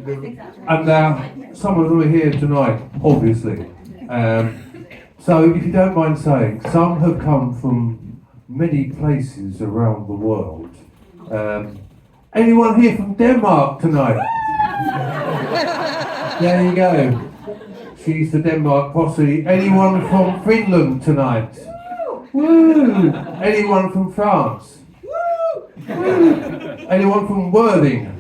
And some of them are here tonight, obviously. So if you don't mind saying, some have come from many places around the world. Anyone here from Denmark tonight? There you go. She's the Denmark posse. Anyone from Finland tonight? Woo! Anyone from France? Woo! Anyone from Worthing?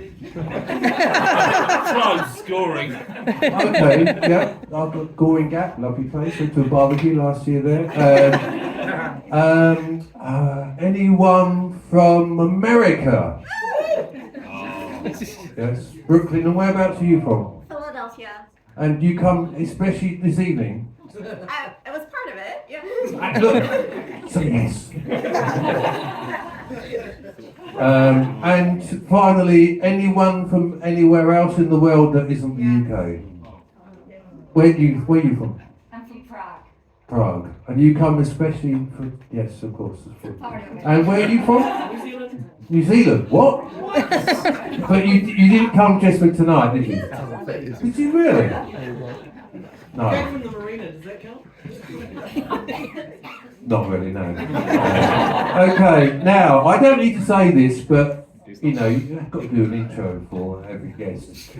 Close scoring. Okay, yeah. I've got Goring Gap, lovely place. Went to a barbecue last year there. Anyone from America? Yes. Brooklyn, and whereabouts are you from? Philadelphia. And you come especially this evening? It was part of it, yeah. Look, so yes. And finally, anyone from anywhere else in the world that isn't the UK? Where are you from? I'm from Prague. Prague. And you come especially for, yes, of course. Part of it. And where are you from? New Zealand. New Zealand? What? But you didn't come just for tonight, did you? Did you really? No. Back from the marina, does that count? Not really, no. Okay, now, I don't need to say this, but, you know, you've got to do an intro for every guest.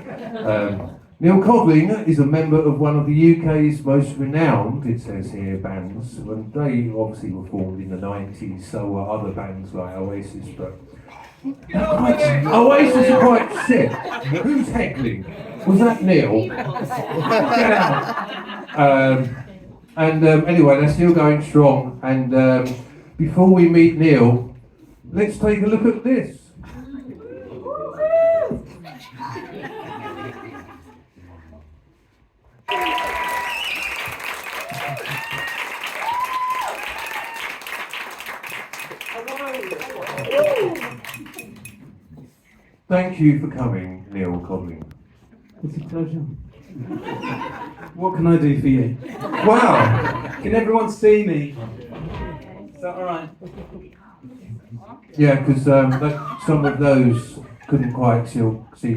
Neil Codling is a member of one of the UK's most renowned, it says here, bands. And they obviously were formed in the 90s, so were other bands like Oasis, but... Oasis are quite sick. Who's heckling? Was that Neil? Get out. Anyway, they're still going strong. And before we meet Neil, let's take a look at this. Thank you for coming, Neil Codling. It's a pleasure. What can I do for you? Wow! Can everyone see me? Is that alright? Yeah, because some of those couldn't quite see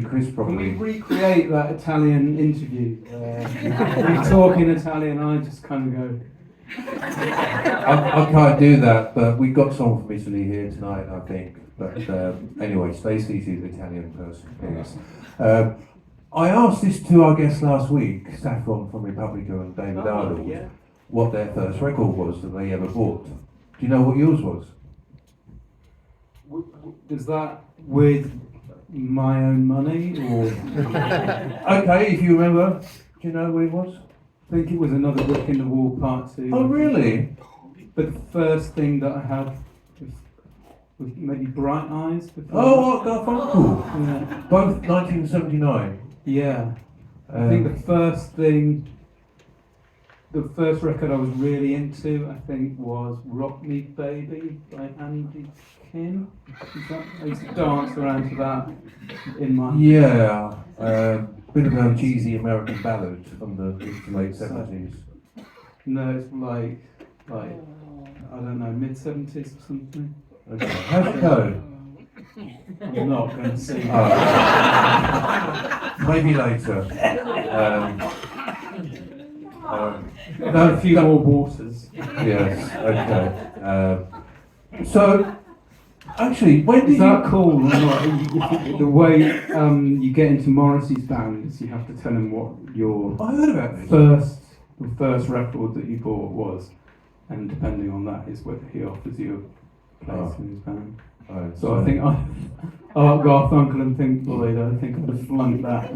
Chris Can we properly. recreate that Italian interview? You talk in Italian, I just kind of go. I can't do that, but we've got someone from Italy here tonight, I think. But anyway, Stacey's the Italian person. Yes. I asked this to our guests last week, Saffron from Republica and David Arnold, what their first record was that they ever bought. Do you know what yours was? Is that with my own money or? Okay, if you remember, do you know what it was? I think it was Another Brick in the Wall Part 2. Oh, really? But the first thing that I had was maybe Bright Eyes. Oh, Art Garfunkel. Yeah. Both 1979. Yeah. I think the first record I was really into, I think, was Rock Me Baby by Andy Kim. I used to dance around to that in my... Yeah, bit of a cheesy American ballad from the late 70s. No, it's like I don't know, mid-70s or something. Okay. How's it go? I'm not going to sing. Maybe later. A few more waters. Yes, okay. So, actually, when did Is that you... cool? Or not? The way you get into Morrissey's band is you have to tell him what your I heard about this. the first record that you bought was, and depending on that is whether he offers you a place in his band. So I think Art Garfunkel and Pink Floyd, I think I'd have flunked that.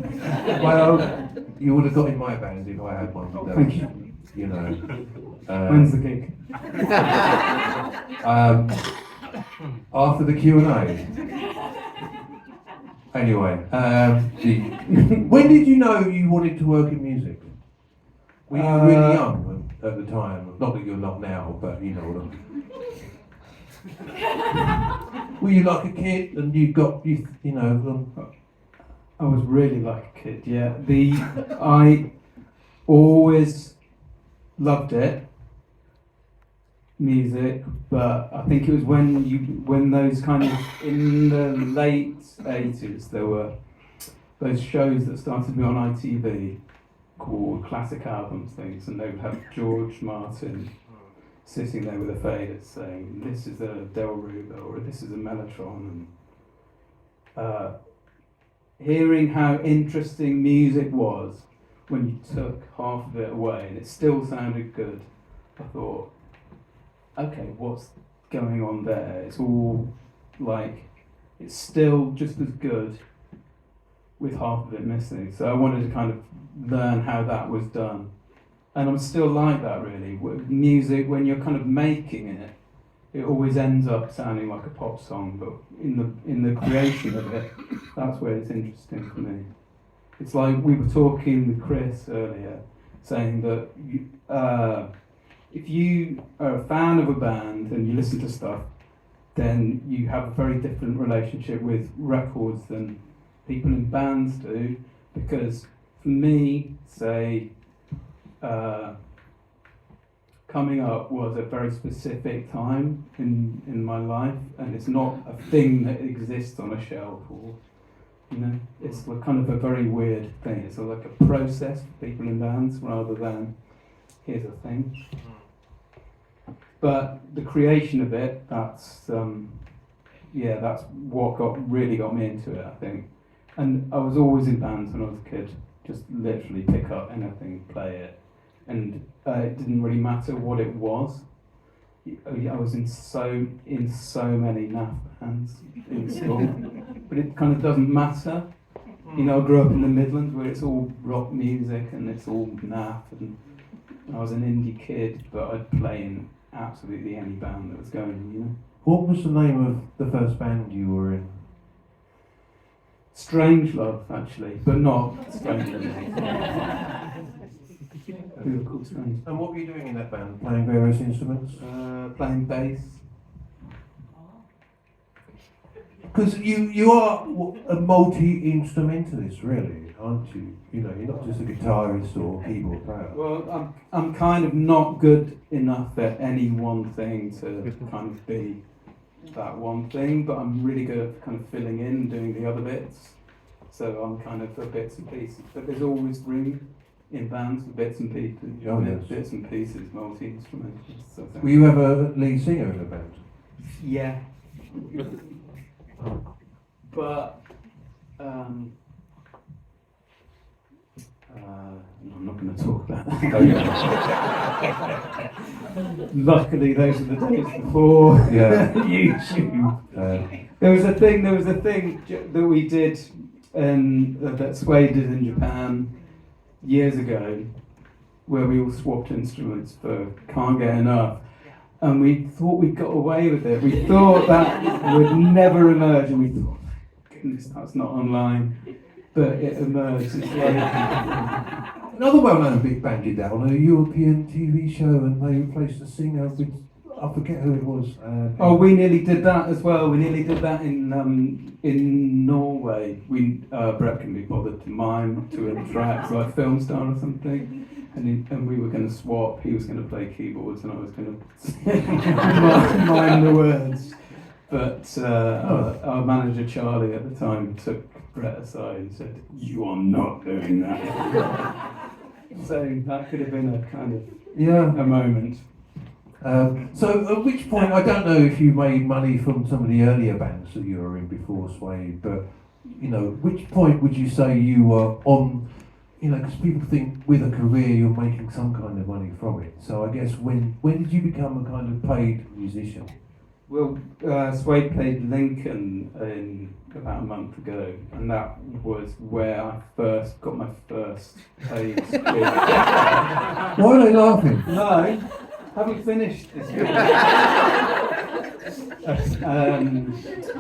Well, you would have got in my band if I had one. Thank you. You know. When's the gig? After the Q&A. Anyway, when did you know you wanted to work in music? Were you really young at the time? Not that you're not now, but you know what I mean. Were you like a kid and you know... I was really like a kid, yeah. I always loved it, music, but I think it was when those kind of, in the late 80s, there were those shows that started to be on ITV called classic albums things, and they would have George Martin sitting there with a fader saying, this is a Del Ruba or this is a Mellotron, and hearing how interesting music was when you took half of it away and it still sounded good, I thought, okay, what's going on there? It's all like, it's still just as good with half of it missing. So I wanted to kind of learn how that was done. And I'm still like that really. With music, when you're kind of making it, it always ends up sounding like a pop song, but in the creation of it, that's where it's interesting for me. It's like we were talking with Chris earlier, saying that if you are a fan of a band and you listen to stuff, then you have a very different relationship with records than people in bands do, because for me, say, coming up was a very specific time in my life, and it's not a thing that exists on a shelf, or it's kind of a very weird thing. It's like a process for people in bands rather than here's a thing. But the creation of it, that's what really got me into it, I think. And I was always in bands when I was a kid, just literally pick up anything, play it. And it didn't really matter what it was. I was in so many NAF bands in school, but it kind of doesn't matter. I grew up in the Midlands where it's all rock music and it's all NAF, and I was an indie kid, but I'd play in absolutely any band that was going, What was the name of the first band you were in? Strange Love, actually, but not Strange Love. We were called Strange. And what were you doing in that band? Playing various instruments? Playing bass. Because you are a multi-instrumentalist, really, aren't you? You're not just a guitarist or keyboard player. Well, I'm kind of not good enough at any one thing to kind of be that one thing, but I'm really good at kind of filling in and doing the other bits. So I'm kind of for bits and pieces. But there's always room in bands for bits and pieces. Oh, yes. Bits and pieces, multi-instrumentalists. So Were you ever lead singer in a band? yeah. But I'm not going to talk about that. Luckily, those are the days before YouTube. There was a thing that we did, that Suede did in Japan years ago, where we all swapped instruments for Can't Get Enough. And we thought we got away with it. We thought that would never emerge, and we thought, goodness, that's not online. But it emerged. It's like another well-known big band did that on a European TV show, and they replaced the singer with, I forget who it was. we nearly did that as well. We nearly did that in Norway. Brett can be bothered to mime to a track like Film Star or something. And we were going to swap. He was going to play keyboards, and I was going to mime the words. But our manager Charlie at the time took Brett aside and said, "You are not doing that." So that could have been a kind of a moment. So at which point, I don't know if you made money from some of the earlier bands that you were in before Suede, but which point would you say you were on? Because people think with a career you're making some kind of money from it. So I guess when did you become a kind of paid musician? Well, Suede played Lincoln about a month ago, and that was where I first got my first paid gig. Why are they laughing? No, haven't finished this year.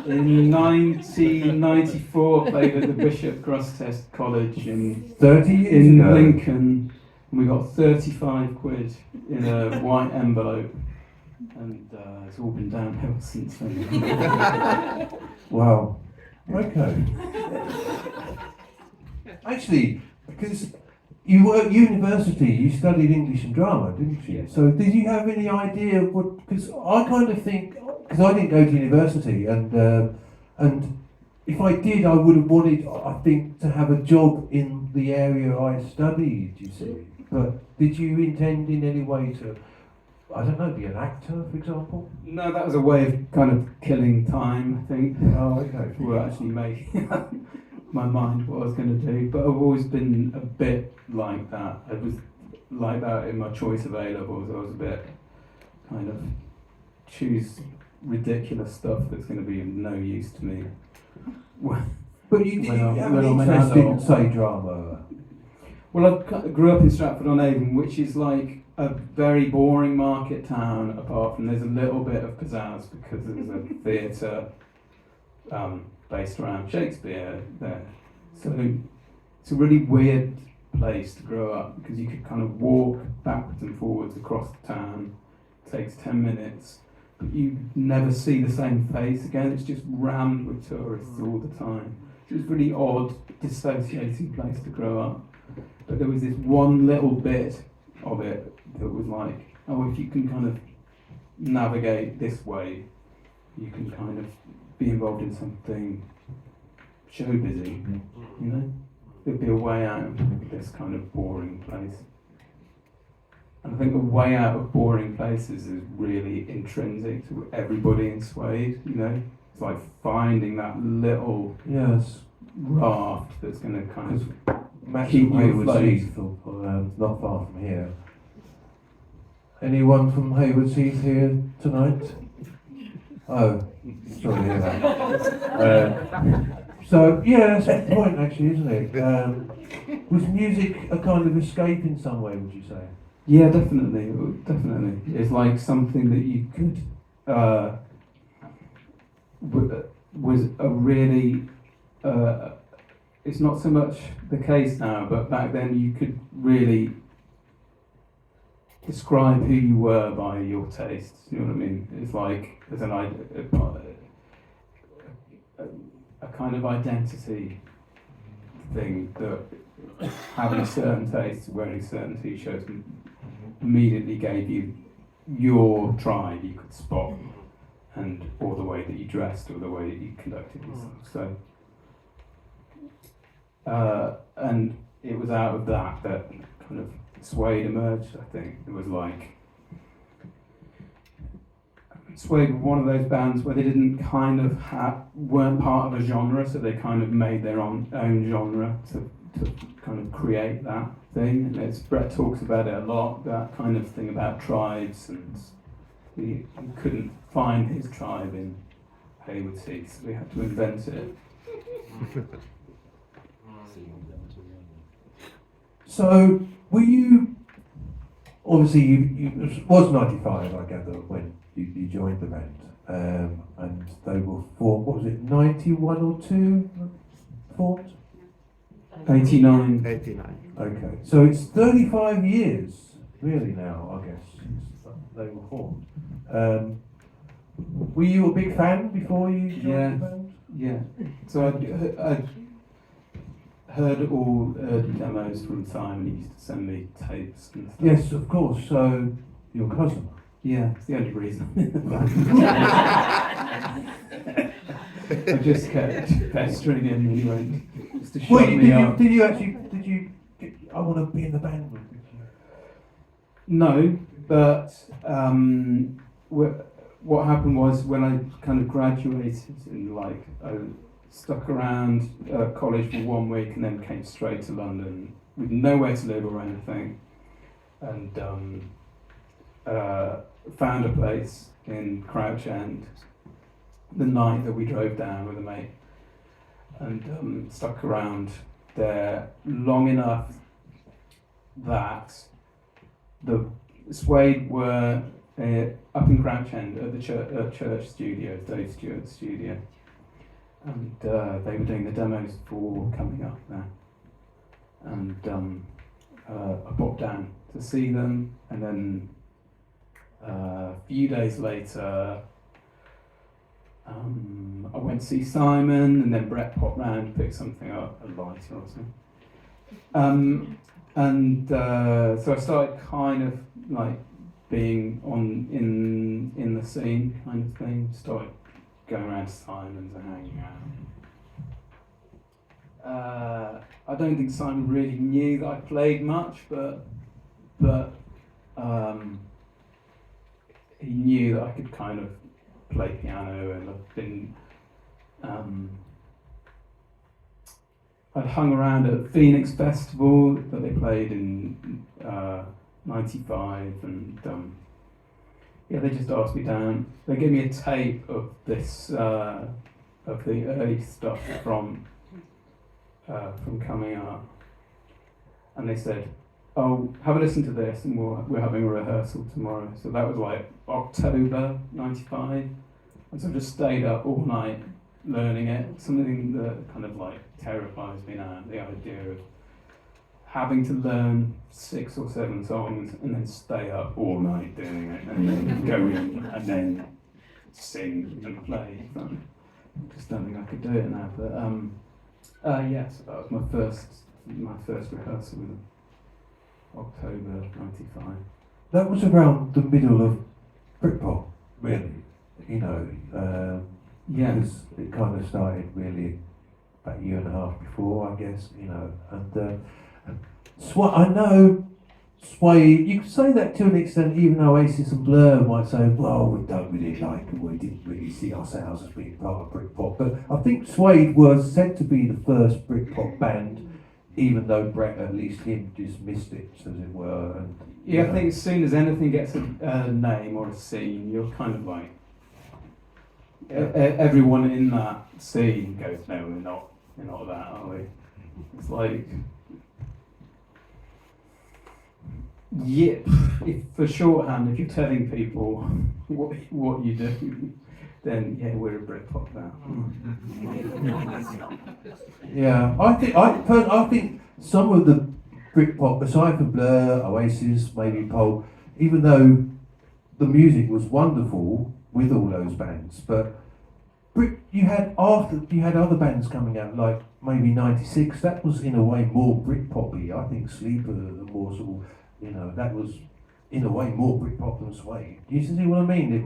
In 1994, I played at the Bishop Grosseteste College in 30 years in ago. Lincoln. We got 35 quid in a white envelope, and it's all been downhill since then. Wow. Okay. Actually, because you were at university, you studied English and drama, didn't you? Yes. So did you have any idea of what? Because I kind of think, because I didn't go to university, and if I did, I would have wanted, I think, to have a job in the area I studied, you see. But did you intend in any way to, I don't know, be an actor, for example? No, that was a way of kind of killing time, I think. Oh, okay. To actually make my mind what I was going to do. But I've always been a bit like that. I was like that in my choice of A-levels. I was a bit kind of choose ridiculous stuff that's going to be of no use to me. But you did When have I'm an an interest in, adult. say, drama. Well, grew up in Stratford-on-Avon, which is like a very boring market town, apart from there's a little bit of pizzazz because there's a theatre based around Shakespeare there. So it's a really weird place to grow up because you could kind of walk backwards and forwards across the town. It takes 10 minutes, but you never see the same face again. It's just rammed with tourists all the time. It was a really odd, dissociating place to grow up. But there was this one little bit of it that was like, oh, if you can kind of navigate this way, you can kind of be involved in something show busy, you know? There'd be a way out of this kind of boring place. And I think a way out of boring places is really intrinsic to everybody in Suede, you know? It's like finding that little Yes. raft that's going to kind of Matt keep from you Hayward afloat. Heath, not far from here. Anyone from Hayward Heath here tonight? Oh, sorry to hear that. So, yeah, that's the point actually, isn't it? Was music a kind of escape in some way, would you say? Yeah, definitely. It's like something that you could, was a really, it's not so much the case now, but back then you could really describe who you were by your tastes, you know what I mean? It's like, there's an a kind of identity thing that having certain tastes, wearing certain t-shirts immediately gave you your tribe you could spot, and or the way that you dressed or the way that you conducted yourself. So and it was out of that kind of Suede emerged, I think. It was like Suede were one of those bands where they didn't kind of weren't part of a genre, so they kind of made their own genre to kind of create that thing. And Brett talks about it a lot, that kind of thing about tribes, and he couldn't find his tribe in Hayward Heath, so we had to invent it. So, were you, obviously it was 95, I gather, when you joined the band, and they were formed, what was it, 91 or 2 formed? 89. 89. Okay, so it's 35 years, really now, I guess, since they were formed. Were you a big fan before you joined the band? Yeah. So I heard all early demos from Simon. He used to send me tapes and stuff. Yes, of course, so your cousin. Yeah, it's the only reason I'm in the band. I just kept pestering him and he went just to shut me up. Did you I want to be in the band with you? No, but what happened was when I kind of graduated and I stuck around college for 1 week and then came straight to London with nowhere to live or anything, and found a place in Crouch End the night that we drove down with a mate, and stuck around there long enough that the Suede were up in Crouch End at the church studio, Dave Stewart's studio, and they were doing the demos for Coming Up there, and I popped down to see them, and then a few days later I went to see Simon, and then Brett popped round and picked something up, a lighter or something. So I started kind of like being in the scene kind of thing. Started going around to Simon's and hanging out. I don't think Simon really knew that I played much, but he knew that I could kind of play piano, and I've been I'd hung around at Phoenix Festival that they played in '95, and they just asked me down. They gave me a tape of this of the early stuff from coming up, and they said, "Oh, have a listen to this, and we're having a rehearsal tomorrow." So that was like October '95, and so I just stayed up all night learning it. Something that kind of like terrifies me now, the idea of having to learn 6 or 7 songs and then stay up all night doing it, and then go in and then sing and play. I just don't think I could do it now. But yes, that was my first rehearsal in October '95. That was around the middle of Britpop, really. You know, because it kind of started really about a year and a half before, I guess. You know, and I know Suede. You could say that to an extent, even though Oasis and Blur might say, "Well, we don't really like it. We didn't really see ourselves as being part of Britpop." But I think Suede was said to be the first Britpop band, even though Brett, at least him, dismissed it, as it were. And, yeah, I think as soon as anything gets a name or a scene, you're kind of like, everyone in that scene goes, "No, we're not that, are we?" It's like, yeah, for shorthand, if you're telling people what you do, then yeah, we're a Britpop band. Yeah, I think some of the Britpop, aside from Blur, Oasis, maybe Pulp, even though the music was wonderful with all those bands, but you had other bands coming out, like maybe '96. That was in a way more Britpoppy. I think Sleeper, the more sort of, you know, that was in a way more Britpop than Suede. Do you see what I mean? It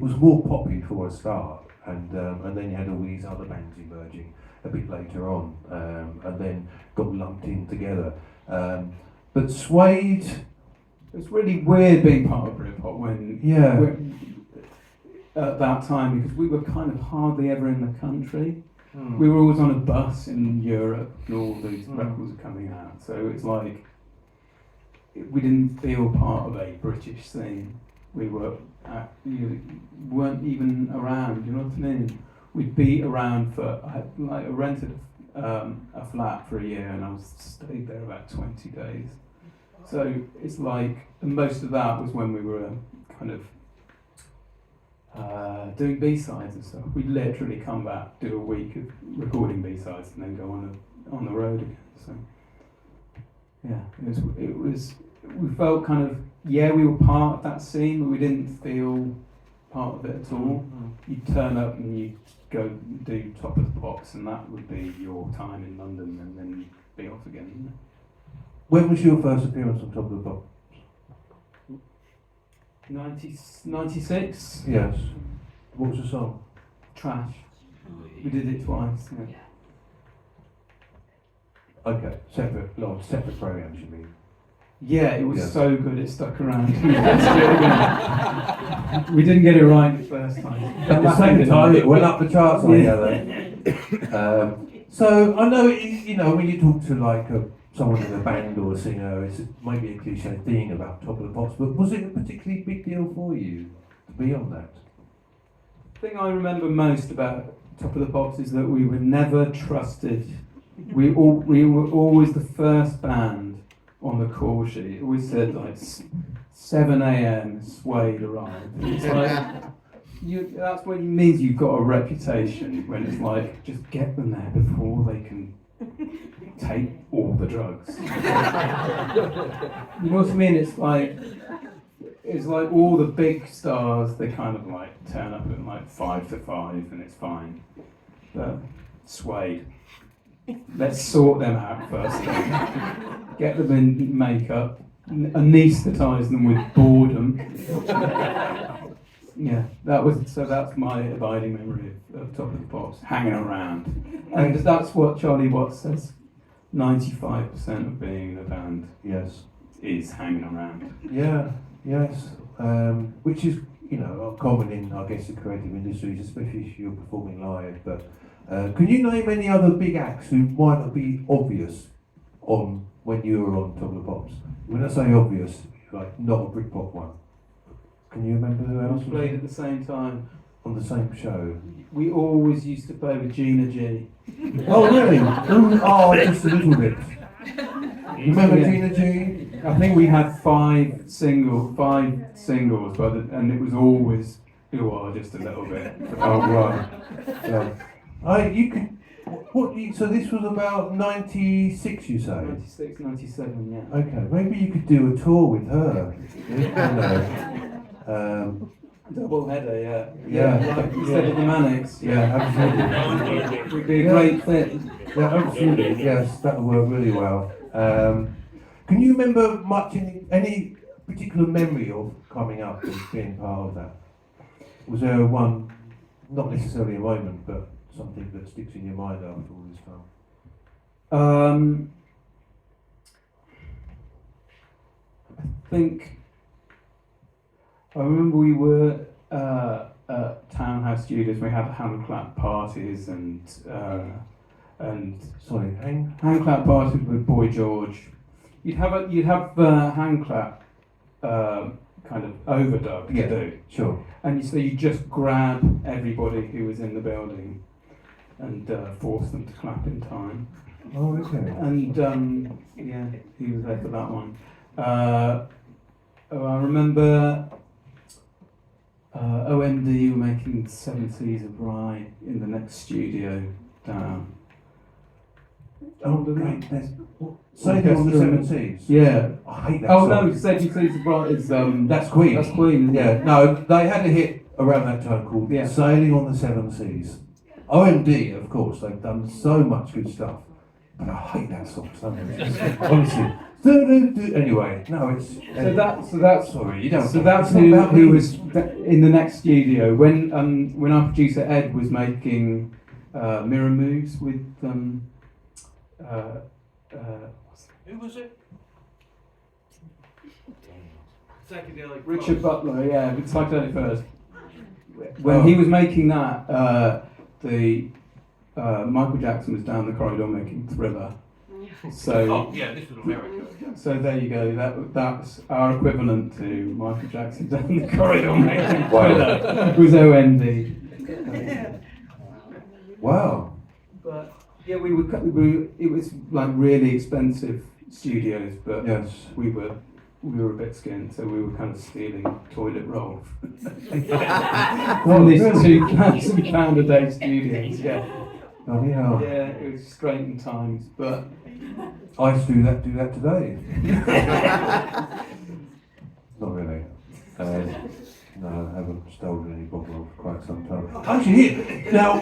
was more poppy for a start, and then you had all these other bands emerging a bit later on, and then got lumped in together. But Suede, it's really weird being part of Britpop when at that time, because we were kind of hardly ever in the country. We were always on a bus in Europe, and all these records were coming out. So it's like, we didn't feel part of a British scene. We weren't even around. You know what I mean? We'd be around I rented a flat for a year, and I stayed there about 20 days. So it's like, and most of that was when we were kind of doing B-sides and stuff. We'd literally come back, do a week of recording B-sides, and then go on the road again. So yeah, it was. We felt kind of, we were part of that scene, but we didn't feel part of it at all. You'd turn up and you'd go do Top of the Pops, and that would be your time in London, and then you'd be off again. When was your first appearance on Top of the Pops? 96? Yes. What was the song? Trash. We did it twice. Yeah. Okay, separate programs, you mean? Yeah, it was so good it stuck around. Let's do it again. We didn't get it right the first time. At the same time, it went up the charts, I gather. So I know, you know, when you talk to like someone in a band or a singer, it's maybe a cliche thing about Top of the Pops, but was it a particularly big deal for you to be on that? The thing I remember most about Top of the Pops is that we were never trusted. We were always the first band on the call sheet. It always said like 7 a.m. Suede arrived. It's like, that's what it means you've got a reputation, when it's like, just get them there before they can take all the drugs. You know what I mean? It's like all the big stars, they kind of like turn up at like 5 to 5 and it's fine. But Suede, let's sort them out first. Get them in makeup, anaesthetise them with boredom. Yeah, that's my abiding memory of Top of the Pops, hanging around. And that's what Charlie Watts says, 95% of being in a band Yes. is hanging around. Yeah, yes. Which is, common in, I guess, the creative industries, especially if you're performing live. But can you name any other big acts who might not be obvious on when you were on Top of the Pops? When I say obvious, like not a Britpop one. Can you remember who else We played at the same time. on the same show? We always used to play with Gina G. Oh really? Oh, just a little bit. Remember Yeah. Gina G? I think we had five singles, and it was always just a little bit. Oh right. Yeah. You can. So this was about 96, you say? 96, 97, yeah. Okay, maybe you could do a tour with her. Double header, yeah. Yeah. Like instead of the Manics. Yeah, absolutely. Would be a great fit. Yeah, absolutely. Yes, that would work really well. Can you remember much any particular memory of coming up and being part of that? Was there one, not necessarily a moment, but something that sticks in your mind after all this time? I remember we were at Townhouse Studios. We had hand clap parties and Sorry, hang. hand clap parties with Boy George. You'd have hand clap kind of overdub to do, Sure. and so you just grab everybody who was in the building and force them to clap in time. Oh, okay. And yeah, he was there for that one. I remember OMD were making 7 Seas of Rye in the next studio down. Oh, great. Sailing on the Seven Seas. Yeah. I hate that Oh song. no, 7 Seas of Rye is That's Queen. That's Queen. Isn't Yeah, it? no, they had a hit around that time called Yeah. Sailing on the Seven Seas. OMD, of course, they've done so much good stuff. But I hate that song so much. Honestly. Anyway, no, it's... So that's Sorry, you don't... So that's it's not about who me. was in the next studio when our producer Ed was making Mirror Moves with Who was it? Psychedelic. Richard Pulse. Butler, yeah, with Psychedelic First. When he was making that, Michael Jackson was down the corridor making Thriller. So, Oh, yeah, this was America. so there you go. That's our equivalent to Michael Jackson down the corridor making Thriller. It was OMD. Wow. But yeah, we were. It was like really expensive studios, but Yes. we were a bit skinned, so we were kind of stealing toilet roll Well, from these really? £2,000 a day studios. Yeah, Bloody hell. yeah, it was straitened times, but I used to do that today. Not really. No, I haven't stolen any book roll for quite some time. Actually, now,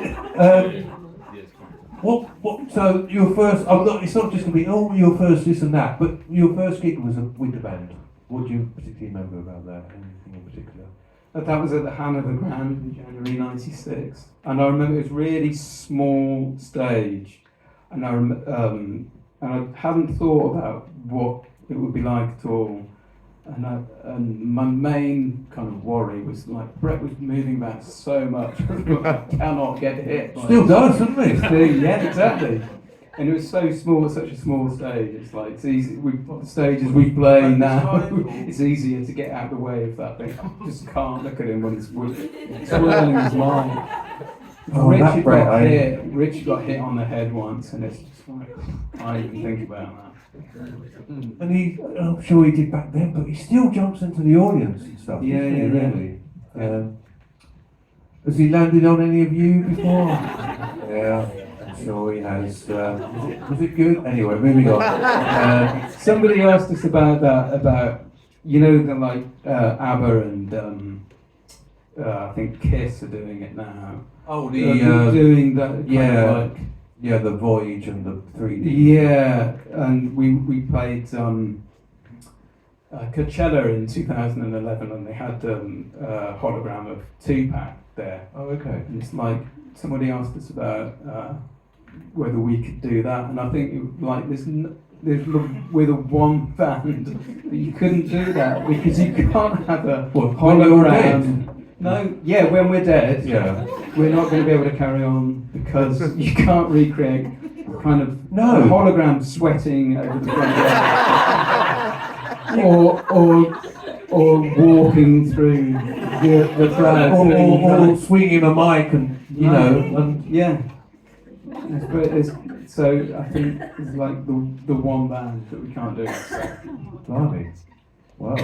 so your first, it's not just going to be, your first this and that, but your first gig was with the band. What do you particularly remember about that? Anything in particular? that was at the Hanover Grand in January '96, and I remember it was really small stage, and and I hadn't thought about what it would be like at all. And my main kind of worry was like Brett was moving back so much, I cannot get hit. Still does, doesn't it? Yeah, exactly. And it was so small, such a small stage. It's like it's easy. The stages we play now, it's easier to get out of the way of that thing. I just can't look at him when it's swirling his mind. Oh, that Brett, Richard got hit on the head once, and it's just like I can't even think about that. And I'm sure he did back then, but he still jumps into the audience and stuff. Yeah, doesn't he, yeah. really. Has he landed on any of you before? Yeah, I'm sure he has. Was it good? Anyway, moving on. Somebody asked us about that, about the like ABBA and I think Kiss are doing it now. Oh, doing that kind of like. Yeah, the Voyage and the 3D. Yeah, and we played Coachella in 2011, and they had a hologram of Tupac there. Oh, okay. And it's like somebody asked us about whether we could do that, and I think we're the one band that you couldn't do that because you can't have a hologram. No, yeah, when we're dead, Yeah. we're not going to be able to carry on because you can't recreate kind of No. a hologram sweating over the front or walking through the crowd. Or swinging a mic and, you know, and yeah. So I think it's like the one band that we can't do it. blimey. Wow.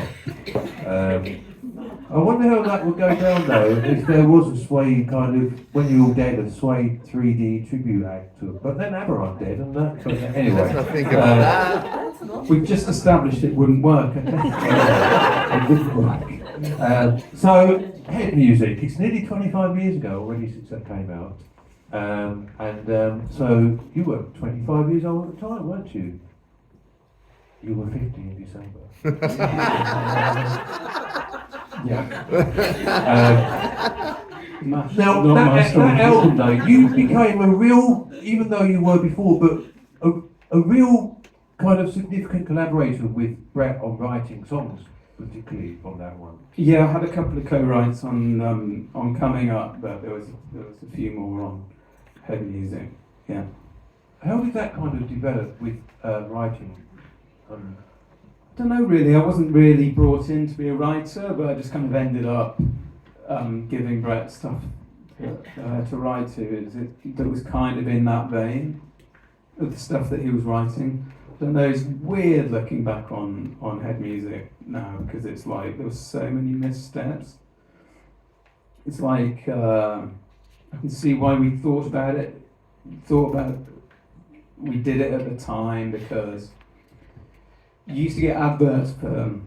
I wonder how that would go down though if there was a Suede kind of, when you're all dead, a Suede 3D tribute act to it. But then ABBA aren't dead and that. But anyway. Let's not think about that. We've just established it wouldn't work. It didn't work. So, Head Music, it's nearly 25 years ago already since that came out. So you were 25 years old at the time, weren't you? You were 50 in December. Yeah. Now, that album though, you became a real, even though you were before, but a real kind of significant collaborator with Brett on writing songs, particularly on that one. Yeah, I had a couple of co-writes on Coming Up, but there was a few more on Head Music. Yeah. How did that kind of develop with writing? I don't know really. I wasn't really brought in to be a writer, but I just kind of ended up giving Brett stuff to write to. That was kind of in that vein of the stuff that he was writing. I don't know. It's weird looking back on Head Music now because it's like there were so many missteps. It's like I can see why we thought about it. We did it at the time because you used to get adverts for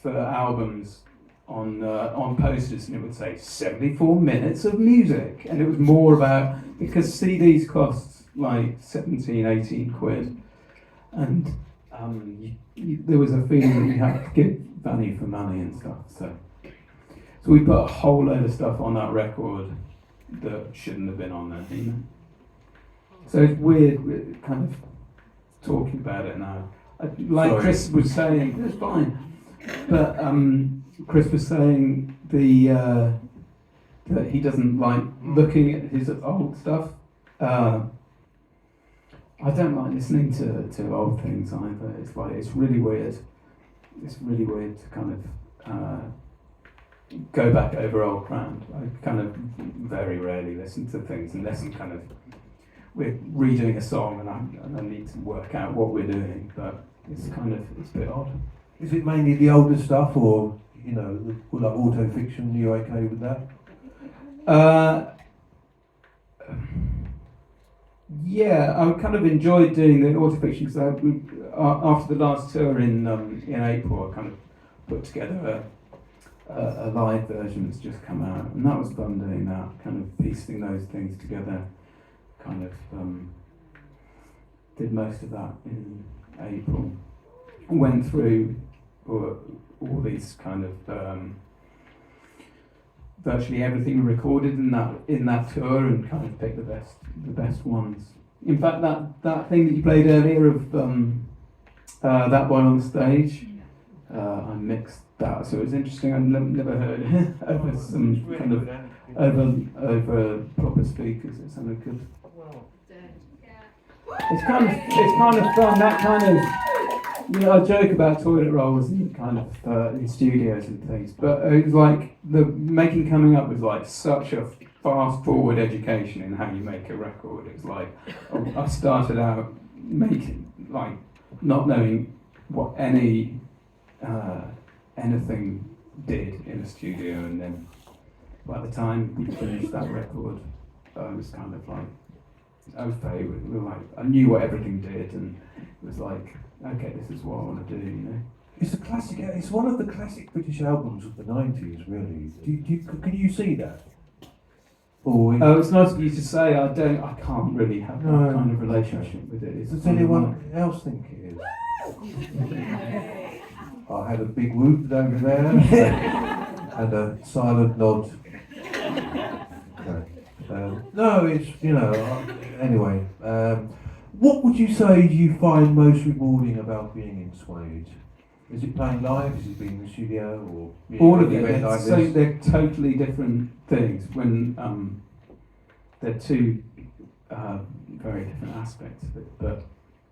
albums on posters, and it would say 74 minutes of music, and it was more about, because CDs cost like 17, 18 quid, and there was a feeling that you had to give value for money and stuff. So we put a whole load of stuff on that record that shouldn't have been on there, you know. So it's weird, we're kind of talking about it now. Like Sorry. Chris was saying, it's fine. But Chris was saying that he doesn't like looking at his old stuff. I don't like listening to old things either. It's like, it's really weird. It's really weird to kind of go back over old ground. I kind of very rarely listen to things unless I'm kind of, we're redoing a song and I need to work out what we're doing, but it's a bit odd. Is it mainly the older stuff, or you know, like auto fiction? Are you okay with that? Yeah, I kind of enjoyed doing the auto fiction because after the last tour in April, I kind of put together a live version that's just come out, and that was fun doing that, kind of piecing those things together. Kind of did most of that in April. Went through all these kind of virtually everything we recorded in that tour and kind of picked the best ones. In fact, that thing that you played earlier of that one on stage, I mixed that, so it was interesting. I'd never heard it over some kind of over proper speakers. It sounded good. It's kind of fun. That kind of, you know, I joke about toilet rolls and kind of in studios and things, but it was like the making Coming Up was like such a fast forward education in how you make a record. It's like I started out making, like, not knowing what anything did in a studio, and then by the time we finished that record, it was kind of like, okay, we were like, I knew what everything did, and it was like, okay, this is what I want to do, you know. It's a classic. It's one of the classic British albums of the '90s, really. Can you see that? Or It's nice of you to say. I can't really have that No. kind of relationship with it. It's does kind of anyone else think it is? I had a big whoop over there and a silent nod. Okay. No, it's, anyway. What would you say you find most rewarding about being in Suede? Is it playing live? Is it being in the studio? Or all of an it. event like So this? they're totally different things. When they're two very different aspects of it, but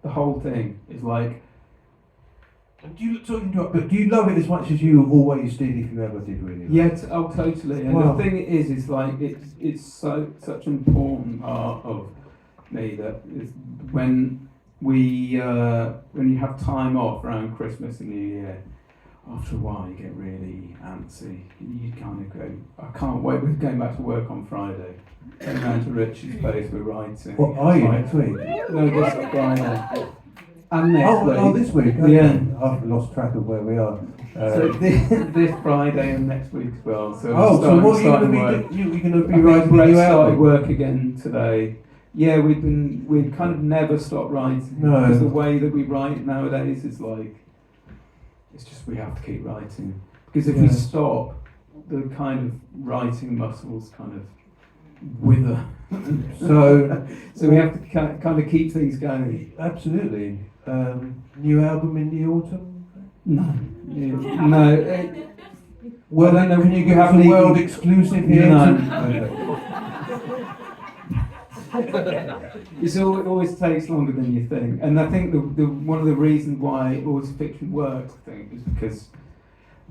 the whole thing is like. And do you love it as much as you always did, if you ever did, really? Yeah, totally. And Wow. the thing is like it's such an important part of me that is when you have time off around Christmas and New Year. After a while, you get really antsy. You kind of go, I can't wait. We're going back to work on Friday. Going round to Rich's place, we're writing. What are you It's next week? No, this Friday. And next week. Oh, this week? Okay. Yeah. I've lost track of where we are. So this Friday and next week as well. So So what are you going to be doing? You're going to be writing a new started album? work again today. Yeah, we've kind of never stopped writing. No. Because the way that we write nowadays is like, it's just we have to keep writing. Because if we Yeah. stop, the kind of writing muscles kind of wither. So So we have to kind of keep things going. absolutely. New album in the autumn? No. No. Well, I don't know, can you we give us a haven't world even- exclusive here? No. Okay. It always takes longer than you think, and I think the one of the reasons why Always Fiction works, I think, is because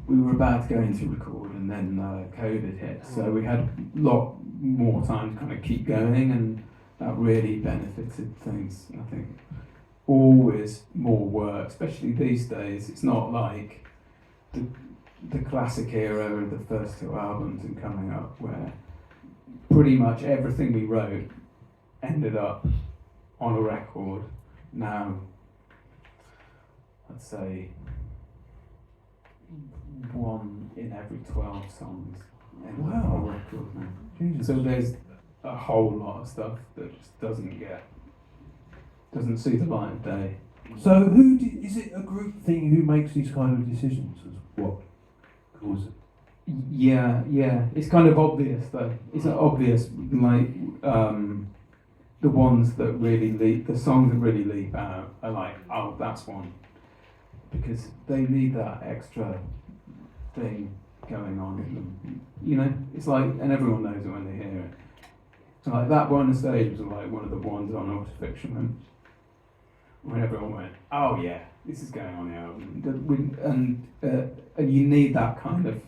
we were about to go into record, and then COVID hit, so we had a lot more time to kind of keep going, and that really benefited things. I think always more work, especially these days. It's not like the classic era of the first two albums and coming up, where pretty much everything we wrote ended up on a record. Now, I'd say 1 in every 12 songs ends up on a record now. Jesus. So there's a whole lot of stuff that just doesn't see the light of day. So is it a group thing who makes these kind of decisions? As what causes it? Yeah, it's kind of obvious though. It's not obvious, like the ones that really leap, the songs that really leap out are like, oh, that's one, because they need that extra thing going on in them. It's like, and everyone knows it when they hear it. So like that one on the stage was like one of the ones on Autofiction when everyone went, oh yeah, this is going on the album, and you need that kind of.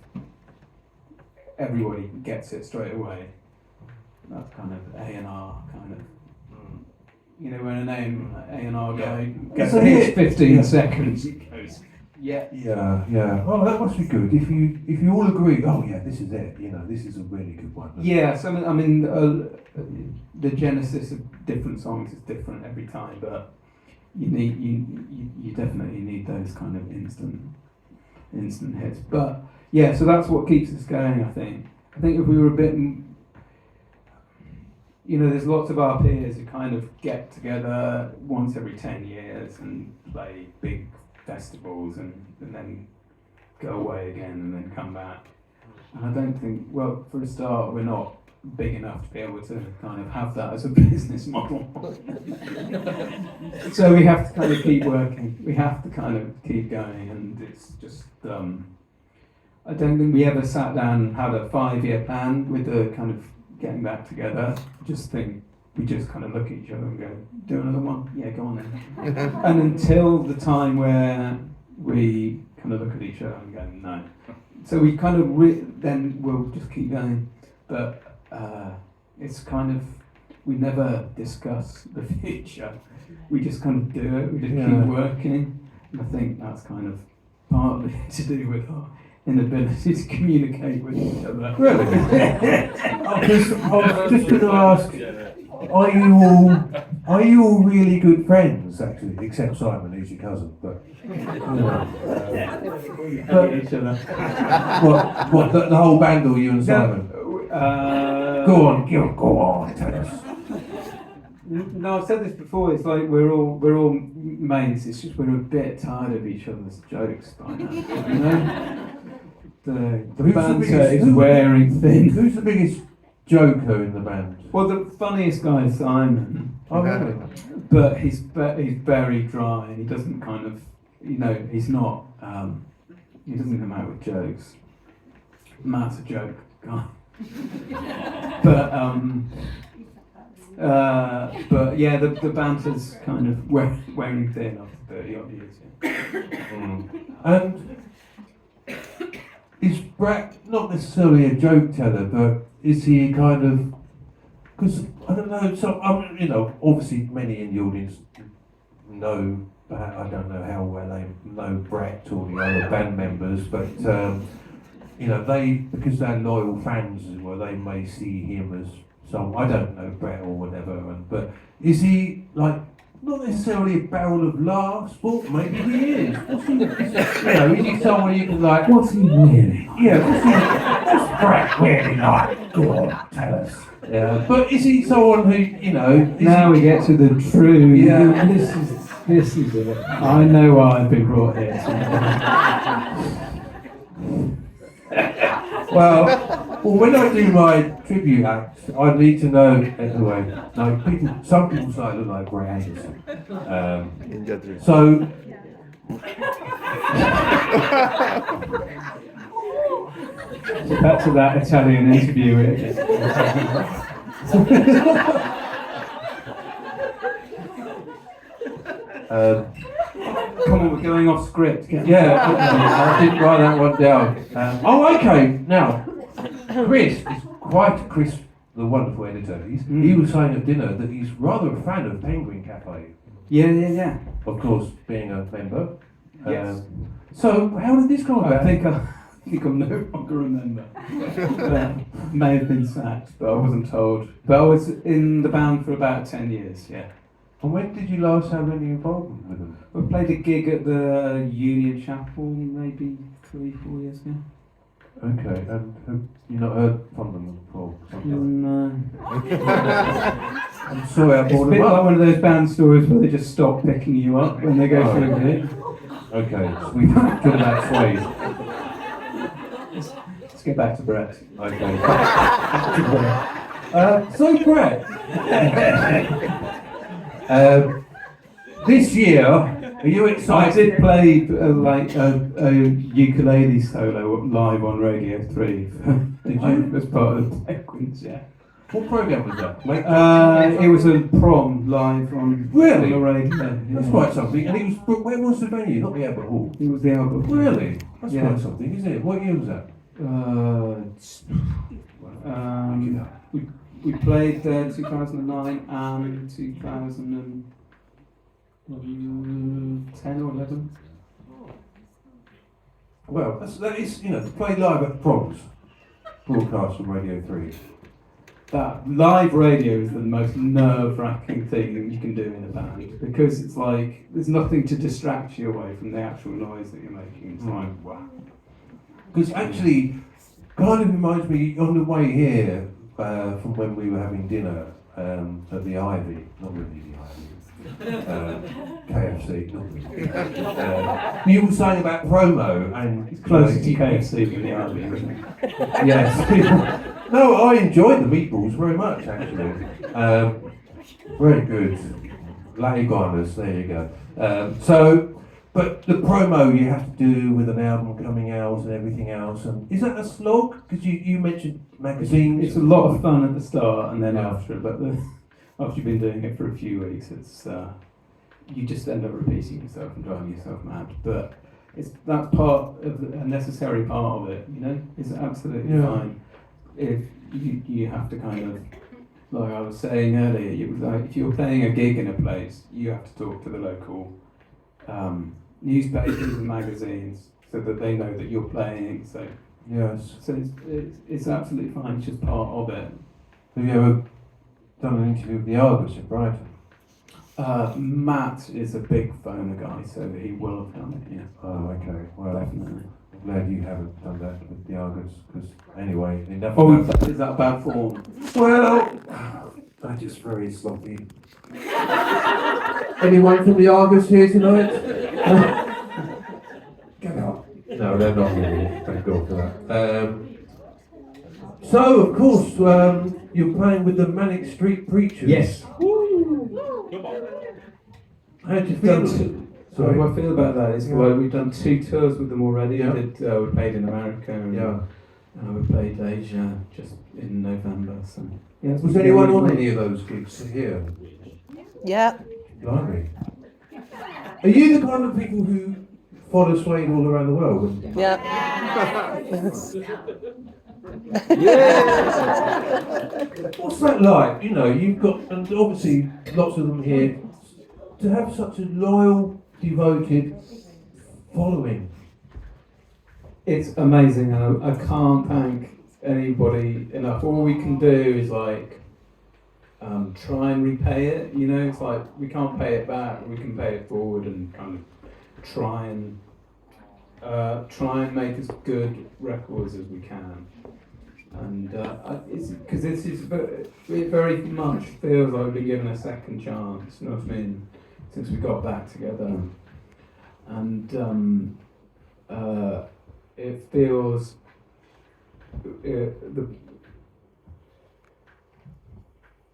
Everybody gets it straight away. That's kind of A&R kind of. When an A&R guy gets So hits yeah. 15 Yeah. seconds, he goes, yeah. Yeah. Oh, that must be good. If you all agree, oh yeah, this is it. This is a really good one. Yeah, so I mean, the genesis of different songs is different every time, but you definitely need those kind of instant hits. But yeah, so that's what keeps us going, I think. I think if we were a bit, there's lots of our peers who kind of get together once every 10 years and play big festivals and then go away again and then come back. And I don't think, well, for a start, we're not big enough to be able to kind of have that as a business model. So we have to kind of keep working. We have to kind of keep going, and it's just, I don't think we ever sat down and had a 5-year plan with the kind of getting back together. Just think, we just kind of look at each other and go, do another one? Yeah, go on then. And until the time where we kind of look at each other and go, no. So we kind of, then we'll just keep going. But it's kind of, we never discuss the future. We just kind of do it, we just keep working. And I think that's kind of partly to do with our inability to communicate with each other. Really? I was just going to ask, are you all really good friends, actually, except Simon, who's your cousin, but Each other. what the whole band, or you and Simon? Go on, tell us. No, I've said this before. It's like we're all mates. It's just we're a bit tired of each other's jokes by now. You know, the Who's the banter biggest- is who- wearing thin. Who's the biggest joker in the band? Well, the funniest guy is Simon, Oh, really? but he's very dry. And he doesn't kind of, he's not. He doesn't come out with jokes. Matt's a joke guy, but yeah, the banter's kind of wearing thin after 30 odd years. Yeah. And is Brett not necessarily a joke teller, but is he kind of? Because I don't know. So obviously many in the audience know. I don't know how well they know Brett or the other band members, but they, because they're loyal fans as well, they may see him as some. I don't know Brett or whatever, but is he like not necessarily a barrel of laughs? But maybe he is. Is he someone you can like? What's he really? Yeah, what's Brett really like? Go on, tell us. Yeah, but is he someone who Now we get to the true. Yeah. This is it. I know why I've been brought here. Well, when I do my tribute act, I need to know anyway. No, some people say I look like Grey Anderson. So, Back to that Italian interview. Come on, we're going off script. yeah, okay, I did write that one down. Okay, now, Chris, the wonderful editor, he was saying at dinner that he's rather a fan of Penguin Cafe. Yeah. Of course, being a member. Yes. So, how did this come about? I think I'm no longer a member. May have been sacked, but I wasn't told. But I was in the band for about 10 years, yeah. And when did you last have any involvement with them? We played a gig at the Union Chapel maybe 3-4 years ago. Okay, and have you not heard from them before? No. I'm sorry I It's a brought bit them like up. one of those band stories where they just stop picking you up when they go through a gig. Okay, so we talk about Suede. Let's get back to Brett. Okay. So Brett, this year, are you I excited? did play a ukulele solo live on Radio 3. Did you? As part of the Penguins, yeah. What program was that? It was a prom live on Really? on the radio. That's yeah. quite something. And it was, where was the venue? Not the Albert Hall. It was the album. Really? That's Yeah. quite something, isn't it? What year was that? We played there 2009 and 2010 or 11. Well, that is, to play live at proms, broadcast on Radio 3. That live radio is the most nerve-wracking thing that you can do in a band because it's like there's nothing to distract you away from the actual noise that you're making. It's like wow. Because actually, kind of reminds me, on the way here, from when we were having dinner at the Ivy, not really the Ivy, KFC, not really. You were saying about promo, and It's closer to KFC than the Ivy, isn't it? yes. No, I enjoyed the meatballs very much, actually. Very good. La Iguanas, there you go. But the promo you have to do with an album coming out and everything else, and is that a slog? Because you mentioned magazines. It's a lot of fun at the start, and then Yeah. after you've been doing it for a few weeks, it's you just end up repeating yourself and driving yourself mad. But that's part of a necessary part of it. It's absolutely fine. If you have to kind of, like I was saying earlier, if you're playing a gig in a place, you have to talk to the local newspapers and magazines so that they know that you're playing. So Yes. it's absolutely fine. It's just part of it. Have you ever done an interview with the Argus in Brighton? Matt is a big phoner guy, so he will have done it. Yeah, Oh, okay. Well, definitely. I'm glad you haven't done that with the Argos, because anyway, enough Oh, about that. is that bad form? Well, I'm just very sloppy. Anyone from the Argos here tonight? Get out. No, they're not really. Thank God for that. So, of course, you're playing with the Manic Street Preachers. Yes. How do you We've done feel? two. So how I feel about that is Yeah. we've done 2 tours with them already. Yeah. We played in America and Yeah. we played Asia just in November. So yeah, it's Was been anyone really on great. any of those gigs here? Yeah. Blimey. Are you the kind of people who follow Suede all around the world? Yeah. What's that like? You know, you've got, and obviously lots of them here, to have such a loyal, devoted following. It's amazing, and I can't thank anybody enough. All we can do is like try and repay it. You know, it's like we can't pay it back. We can pay it forward and kind of try and make as good records as we can. And it's because this is it very much feels like we've been given a second chance. You know what I mean? Since we got back together, and it feels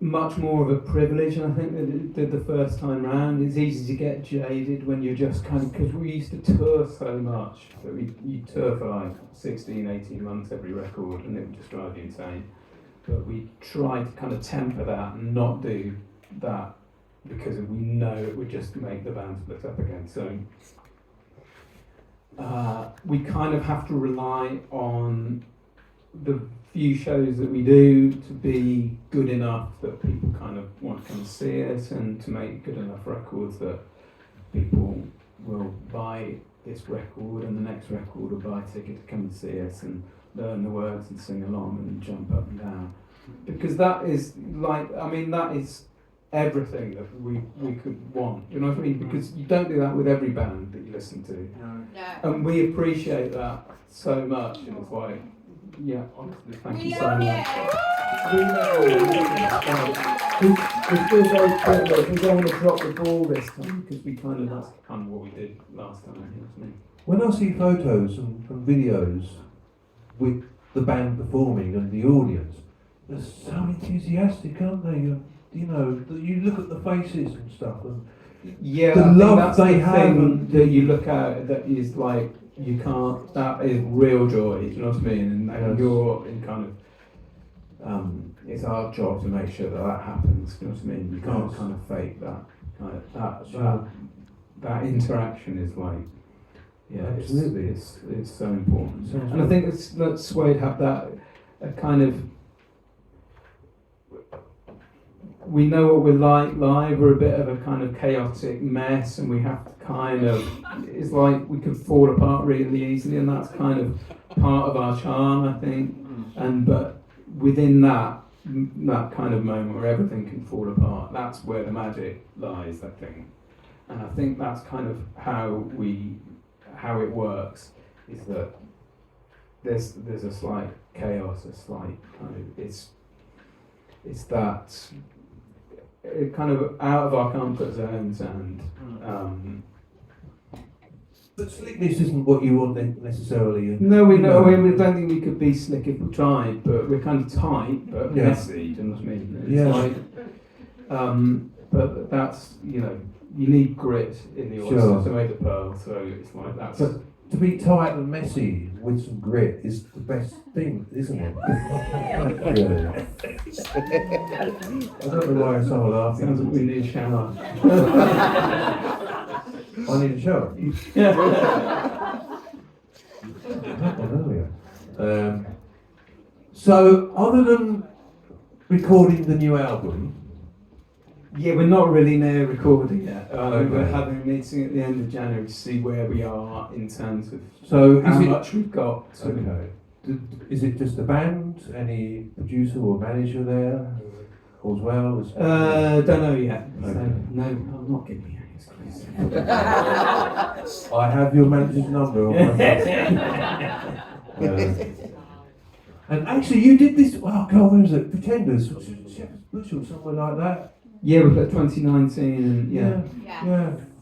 much more of a privilege, and I think that it did the first time round. It's easy to get jaded when you're just kind of, because we used to tour so much, so you tour for like 16, 18 months every record, and it would just drive you insane. But we try to kind of temper that and not do that, because we know it would just make the band split up again. So we kind of have to rely on the few shows that we do to be good enough that people kind of want to come and see us, and to make good enough records that people will buy this record and the next record, or buy a ticket to come and see us and learn the words and sing along and jump up and down. Because that is like, I mean, that is everything that we could want. You know what I mean? Because you don't do that with every band that you listen to. No. And we appreciate that so much, and it's like, yeah, honestly, thank you so much. We feel very privileged. We don't want to drop the ball this time, because we kind of, that's kind of what we did last time. You know what I mean? When I see photos and videos with the band performing and the audience, they're so enthusiastic, aren't they? You know, you look at the faces and stuff, and Yeah, the I think love that's they the have thing and- that you look at that is like, you can't, that is real joy, do you know what I mean? And Yes. you're in kind of, it's our job to make sure that that happens, do you know what I mean? You can't Yes. kind of fake that, kind of, that, Sure. that interaction is like, yeah, Absolutely. it's so important. Sounds And I think that Suede have that, a kind of, we know what we're like live, we're a bit of a kind of chaotic mess, and we have to kind of, it's like we can fall apart really easily, and that's kind of part of our charm, I think. And but within that kind of moment where everything can fall apart, that's where the magic lies, I think. And I think that's kind of how it works, is that there's a slight chaos, a slight kind of, it's that kind of out of our comfort zones, and but slickness isn't what you want necessarily. And, no, we you know, we don't think we could be slick if we tried, but we're kind of tight but Yeah. messy, do you know what I mean? It's Yeah. like, but that's, you know, you need grit in the oyster Sure. to make the pearl, so it's like that's. But to be tight and messy with some grit is the best thing, isn't it? Yeah. I don't know why I'm so laughing. Sounds like we need a shower. I need a shower. Yeah. So, other than recording the new album, Yeah, we're not really near recording yet. Okay. We're having a meeting at the end of January to see where we are in terms of so how is it much we've got. To okay? Is it just the band? Any producer or manager there as well? Don't know yet. So, Okay. no, I'm not giving you any exclusive. I have your manager's number on my phone. And actually, you did this. Oh God, where is it? Pretenders, Shepherd's Bush or somewhere like that. Yeah, we've got 2019 and Yeah.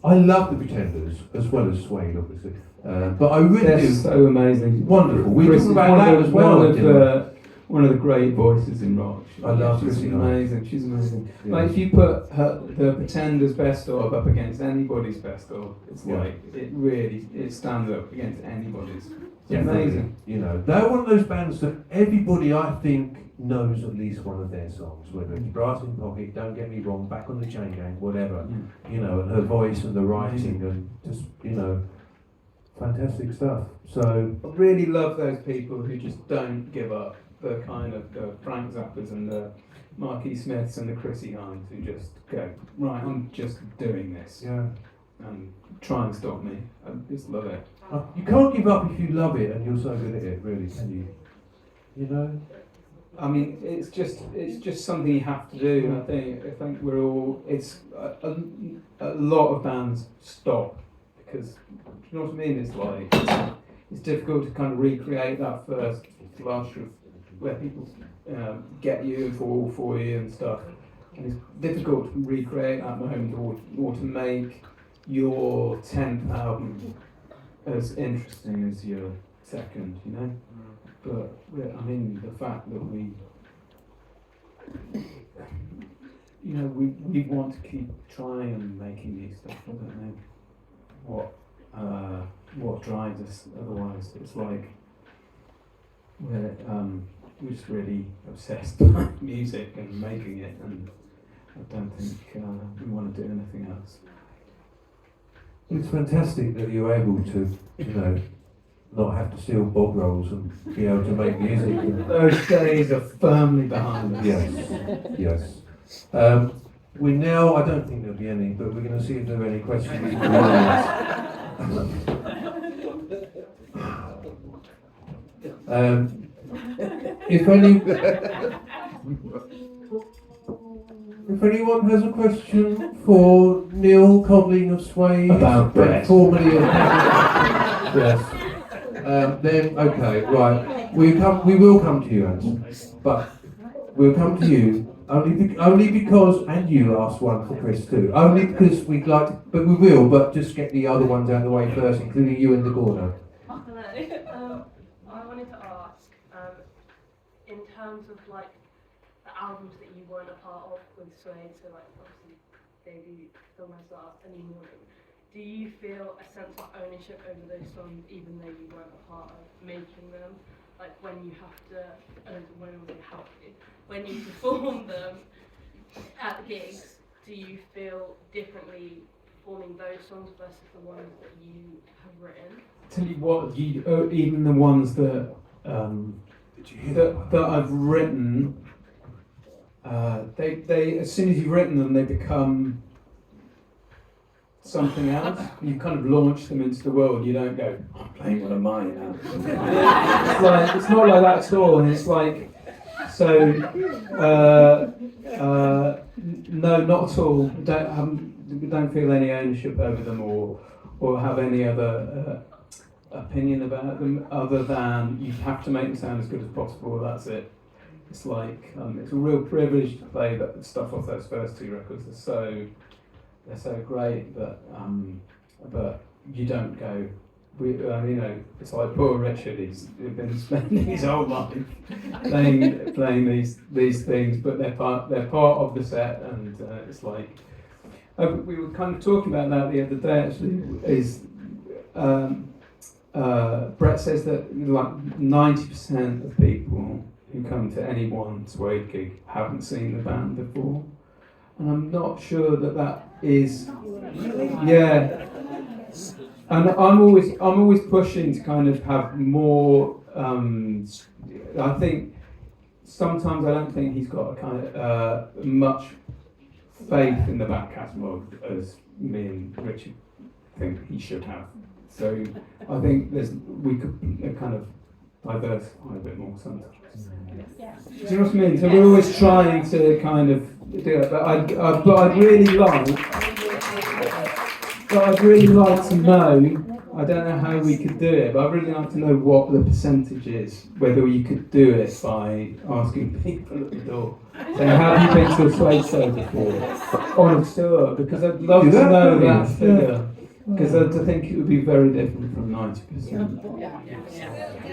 I love the Pretenders as well as Suede, obviously. But I really they're do. so amazing. Wonderful. We Chris talked is about that as well. One of the great voices in rock. I love She's Chrissy. amazing. She's amazing. Yeah. Like if you put the Pretenders' best of up against anybody's best of, it's Yeah. like it stands up against anybody's. It's Definitely. amazing. You know, they're one of those bands that everybody, I think, knows at least one of their songs, whether it's Brass in Pocket, Don't Get Me Wrong, Back on the Chain Gang, whatever. You know, and her voice and the writing and just, you know, fantastic stuff. So, I really love those people who just don't give up. The kind of the Frank Zappas and the Marquis Smiths and the Chrissy Hines who just go, right, I'm just doing this yeah. and try and stop me. I just love it. You can't give up if you love it and you're so good at it, really, can you? You know? I mean, it's just something you have to do. I think we're all. It's a lot of bands stop because, you know what I mean. It's like it's difficult to kind of recreate that first flush of where people get you and fall for you and stuff, and it's difficult to recreate that moment or to make your 10th album as interesting as your second, you know. But I mean, the fact that we want to keep trying and making new stuff. I don't know what drives us. Otherwise, it's like we're just really obsessed by music and making it, and I don't think we want to do anything else. It's fantastic that you're able to, you know, not have to steal bog rolls and be able to make music. Those days are firmly behind us. Yes. We now, I don't think there'll be any, but we're going to see if there are any questions from the audience. If anyone has a question for Neil Codling of Suede, About Brett. formerly of yes. Then okay, right. We will come to you, Anson, but we'll come to you only because, and you asked one for Chris too. Only because we'd like, but we will. But just get the other ones out of the way first, including you and the Gordo. Hello. I wanted to ask, in terms of like the albums that you weren't a part of with Suede, so like obviously Debut, Film As Art, and You Morning. Do you feel a sense of ownership over those songs, even though you weren't a part of making them? Like when you have to, when you perform them at the gigs, do you feel differently performing those songs versus the ones that you have written? Tell you what, even the ones that that I've written, they as soon as you've written them, they become something else. You kind of launch them into the world. You don't go, I'm playing one of mine now. It's not like that at all. And it's like, so no, not at all. We don't feel any ownership over them or have any other opinion about them other than you have to make them sound as good as possible. That's it. It's like it's a real privilege to play that stuff off those first two records. They're so great, but you don't go. It's like poor Richard. He's been spending his whole life playing these things, but they're part of the set, and it's like we were kind of talking about that the other day. Actually, is Brett says that like 90% of people who come to any one Suede gig haven't seen the band before. And I'm not sure that is, yeah. And I'm always pushing to kind of have more. I think sometimes I don't think he's got a kind of much faith in the back catalogue as me and Richard think he should have. So I think we could kind of diversify a bit more sometimes. Do you know what I mean? So we're always trying to kind of do it, but I'd really like But I'd really like to know, I don't know how we could do it, but I'd really like to know what the percentage is, whether you could do it by asking people at the door. So have you been to a Suede show before? On a tour, because I'd love to know that figure. Because I think it would be very different from 90%.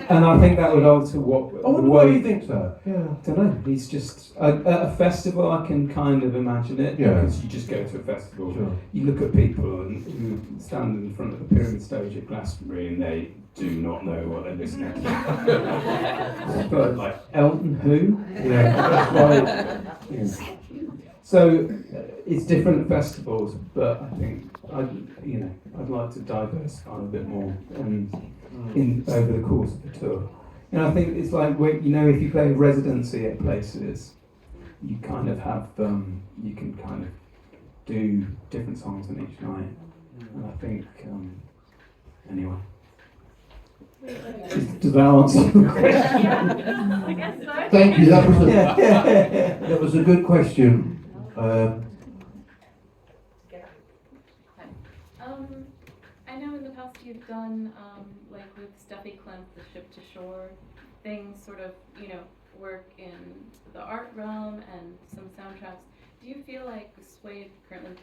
And I think that would alter what the Why do way. you think so? Yeah. I don't know. He's just at a festival. I can kind of imagine it because you just go to a festival. Sure. You look at people who stand in front of the pyramid stage at Glastonbury and they do not know what they're listening to. But like Elton, who? Yeah. So it's different at festivals, but I think I'd like to diversify a bit more and over the course of the tour. I think it's like if you play residency at places, you kind of have you can kind of do different songs on each night, and I think anyway. Does that answer the question? Yeah, I guess so. Thank you. That was a good question. I know in the past you've done, like with Stuffy Clemp, the Ship to Shore things, sort of, work in the art realm and some soundtracks. Do you feel like Suede currently,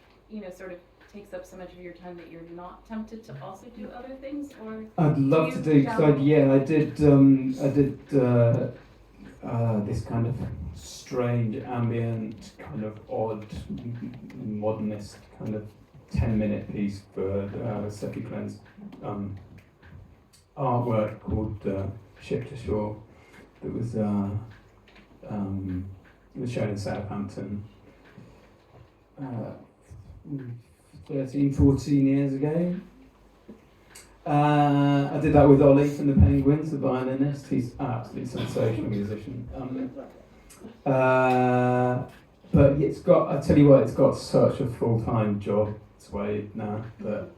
sort of takes up so much of your time that you're not tempted to also do other things, or? I'd love to do, because I did this kind of strange, ambient, kind of odd, modernist kind of 10-minute piece for Stuffy Clem's artwork called Ship to Shore that was shown in Southampton 13, 14 years ago. I did that with Ollie from the Penguins, the violinist. He's an absolutely sensational musician. But it's got such a full-time job, Suede, now, that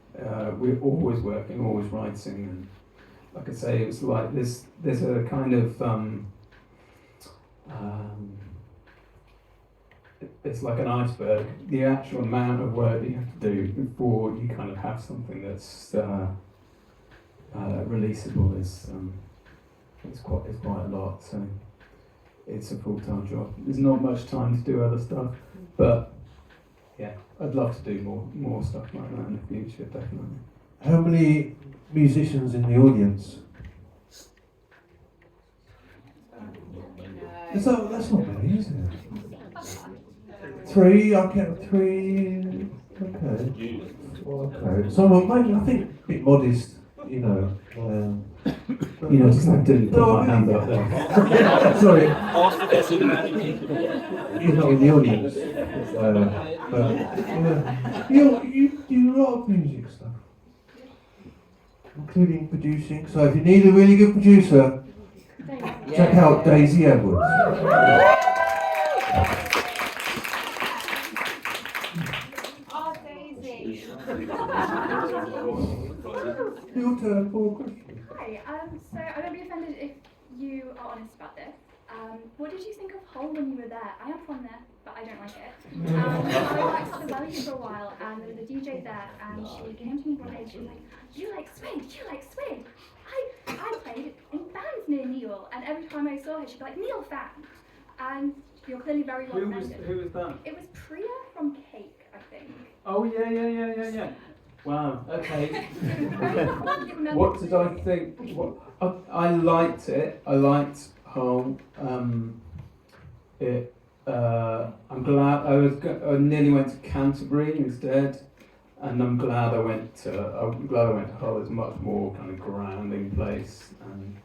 we're always working, always writing, and like I say, it's like there's a kind of it's like an iceberg. The actual amount of work that you have to do before you kind of have something that's releasable is quite a lot. So it's a full-time job. There's not much time to do other stuff, but yeah, I'd love to do more stuff like that in the future, definitely. How many musicians in the audience? That's not many, is it? 3, I count 3. Okay. Okay. Someone, maybe, I think, a bit modest, Just I didn't put my hand up there. Sorry. You're not in the audience. But you do a lot of music stuff, including producing. So if you need a really good producer, check out Daisy Edwards. Oh, Daisy. Your turn for a question. Hi, so I won't be offended if you are honest about this. What did you think of Hull when you were there? I am from there, but I don't like it. I worked at the Valley for a while, and there was a DJ there, and she came to me one day and she was like, "You like Suede? You like Suede? I played in bands near Neil, and every time I saw her, she'd be like, Neil fan." And you're clearly very well remembered. Who was that? It was Priya from Cake, I think. Oh yeah. Wow. Okay. Very What did I think? I liked it. I liked Hull. I'm glad I nearly went to Canterbury instead, and I'm glad I went to Hull. It's a much more kind of grounding place, and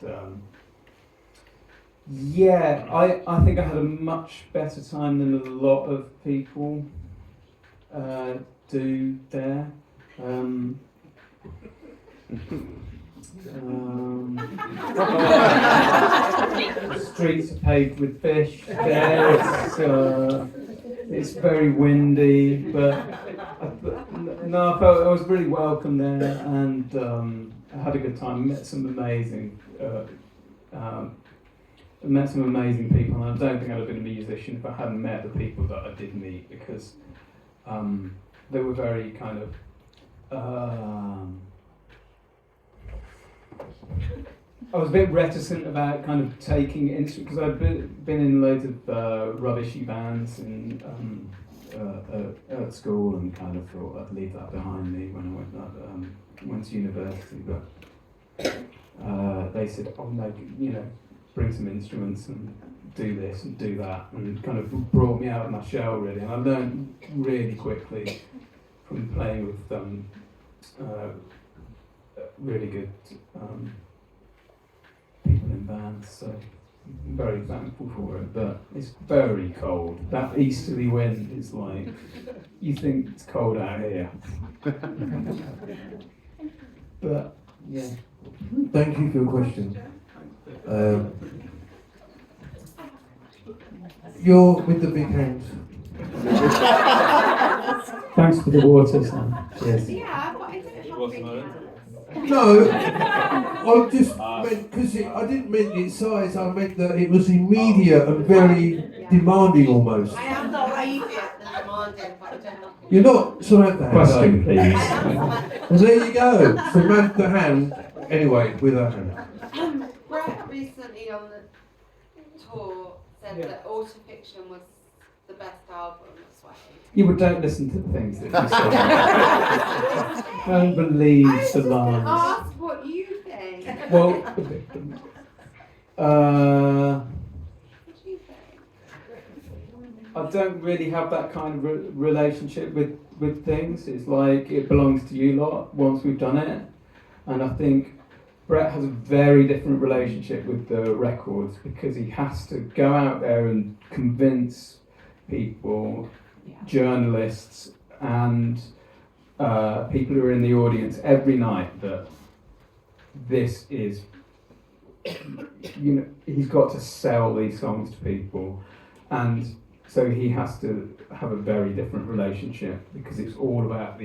I think I had a much better time than a lot of people do there. The streets are paved with fish there. It's very windy, but I felt I was really welcome there, and I had a good time. Met some amazing people, and I don't think I'd have been a musician if I hadn't met the people that I did meet, because they were very kind of I was a bit reticent about kind of taking instruments, because I'd been in loads of rubbishy bands at school, and kind of thought I'd leave that behind me when I went to university. But they said, oh no, bring some instruments and do this and do that, and kind of brought me out of my shell really. And I learned really quickly from playing with really good people in bands, so I'm very thankful for it. But it's very cold. That easterly wind is like, you think it's cold out here. But yeah. Thank you for your question. You're with the big hands. Thanks for the water, Sam. Cheers. Yeah, but I didn't have big hands. No, I just meant, because I didn't mean its size, I meant that it was immediate and very demanding almost. I am not immediate and demanding, but I don't know. You're not Samantha Hand. Question, though. please. Well, there you go. Samantha Hand, anyway, with her hand. Brett recently on the tour said Yeah. that Autofiction was the best album of Suede. You would don't listen to the things that you say. Don't believe I was the just going to lies. ask what you think. Well, What do you think? I don't really have that kind of relationship with things. It's like it belongs to you lot once we've done it. And I think Brett has a very different relationship with the records, because he has to go out there and convince people, journalists and people who are in the audience every night that this is, he's got to sell these songs to people. And so he has to have a very different relationship, because it's all about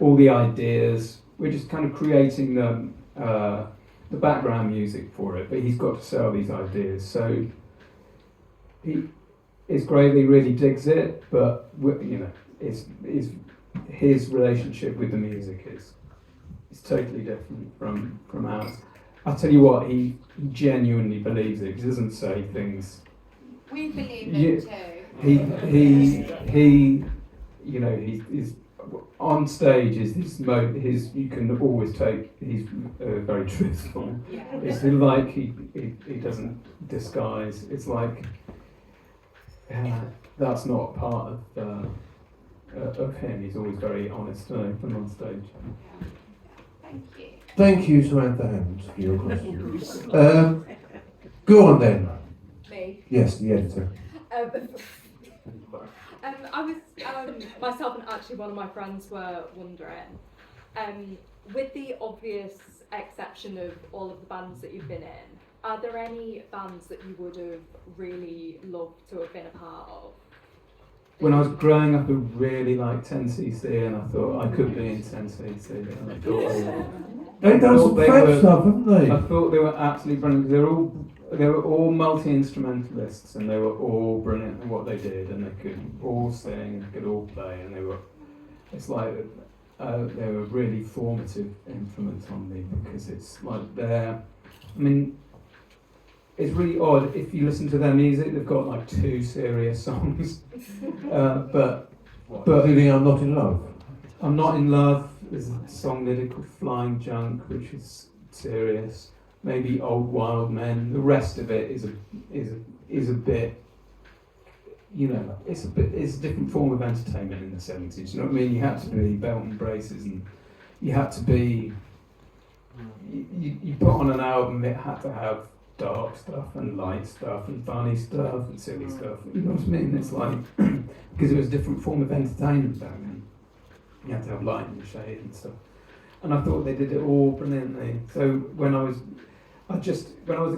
all the ideas. We're just kind of creating the background music for it, but he's got to sell these ideas. So it's great that he really digs it, but it's his relationship with the music is totally different from ours. I'll tell you what, he genuinely believes it. He doesn't say things. We believe Yeah. it too. He's on stage is his you can always take, he's very truthful. Yeah. It's like he doesn't disguise. It's like that's not part of him. He's always very honest and open on stage. Thank you. Thank you, Samantha Hand, for your question. Go on then. Me. Yes, the editor. I was myself and actually one of my friends were wondering, with the obvious exception of all of the bands that you've been in, are there any bands that you would have really loved to have been a part of? When I was growing up, I really liked 10cc, and I thought I could be in 10cc. And I thought They've done some fab stuff, haven't they? I thought they were absolutely brilliant. They were all multi-instrumentalists, and they were all brilliant at what they did, and they could all sing, they could all play, and they were really formative influence on me, because it's like it's really odd. If you listen to their music, they've got like 2 serious songs, but Including I'm Not in Love. I'm Not in Love. There's a song they did called Flying Junk, which is serious. Maybe Old Wild Men. The rest of it is a bit, it's a different form of entertainment in the 70s. You know what I mean? You had to be belt and braces, and you had to be. You put on an album, it had to have dark stuff and light stuff and funny stuff and silly stuff. You know what I mean? It's like because it was a different form of entertainment back then. You had to have light and shade and stuff. And I thought they did it all brilliantly. So when I was a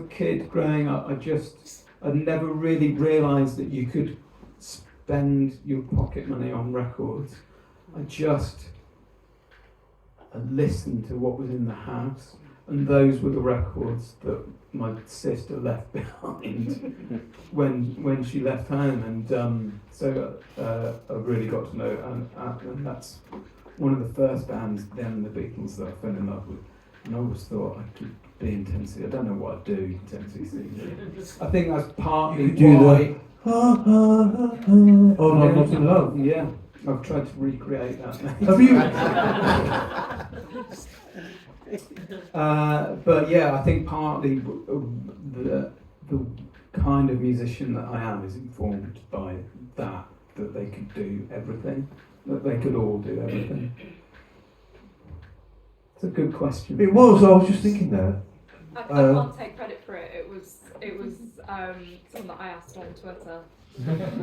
kid growing up, I'd never really realised that you could spend your pocket money on records. I listened to what was in the house, and those were the records that my sister left behind when she left home, and so I really got to know, and that's one of the first bands, them the Beatles, that I fell in love with, and I always thought I could be in Tennessee. I don't know what I'd do in Tennessee. I think that's partly You could do why. Oh no, I'm not in love. Yeah, I've tried to recreate that. Have you? But yeah, I think partly the kind of musician that I am is informed by that they could do everything, that they could all do everything. It's a good question. It was. I was just thinking that. I can't take credit for it. It was something that I asked on Twitter,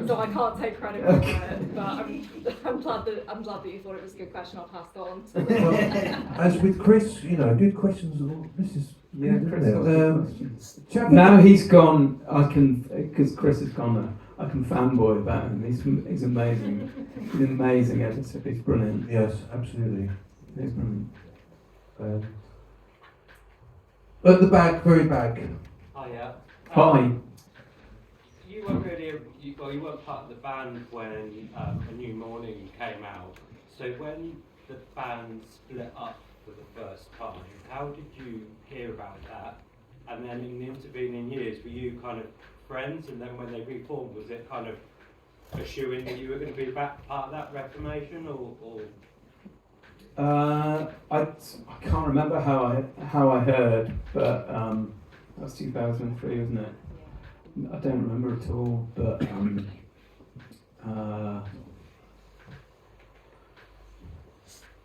so I can't take credit for it. But I'm glad that you thought it was a good question. I'll pass that on. Well, as with Chris, good questions. This is Chris. Now Now he's gone. Because Chris has gone now. I can fanboy about him. He's amazing. He's an amazing editor. He's brilliant. Yes, absolutely. He's brilliant. At the back, very back. Oh yeah. Hi. You weren't part of the band when A New Morning came out. So when the band split up for the first time, how did you hear about that? And then in the intervening years, were you kind of friends? And then when they reformed, was it kind of assuming that you were going to be back part of that reformation, or? I can't remember how I heard, but that's 2003, wasn't it? I don't remember at all, but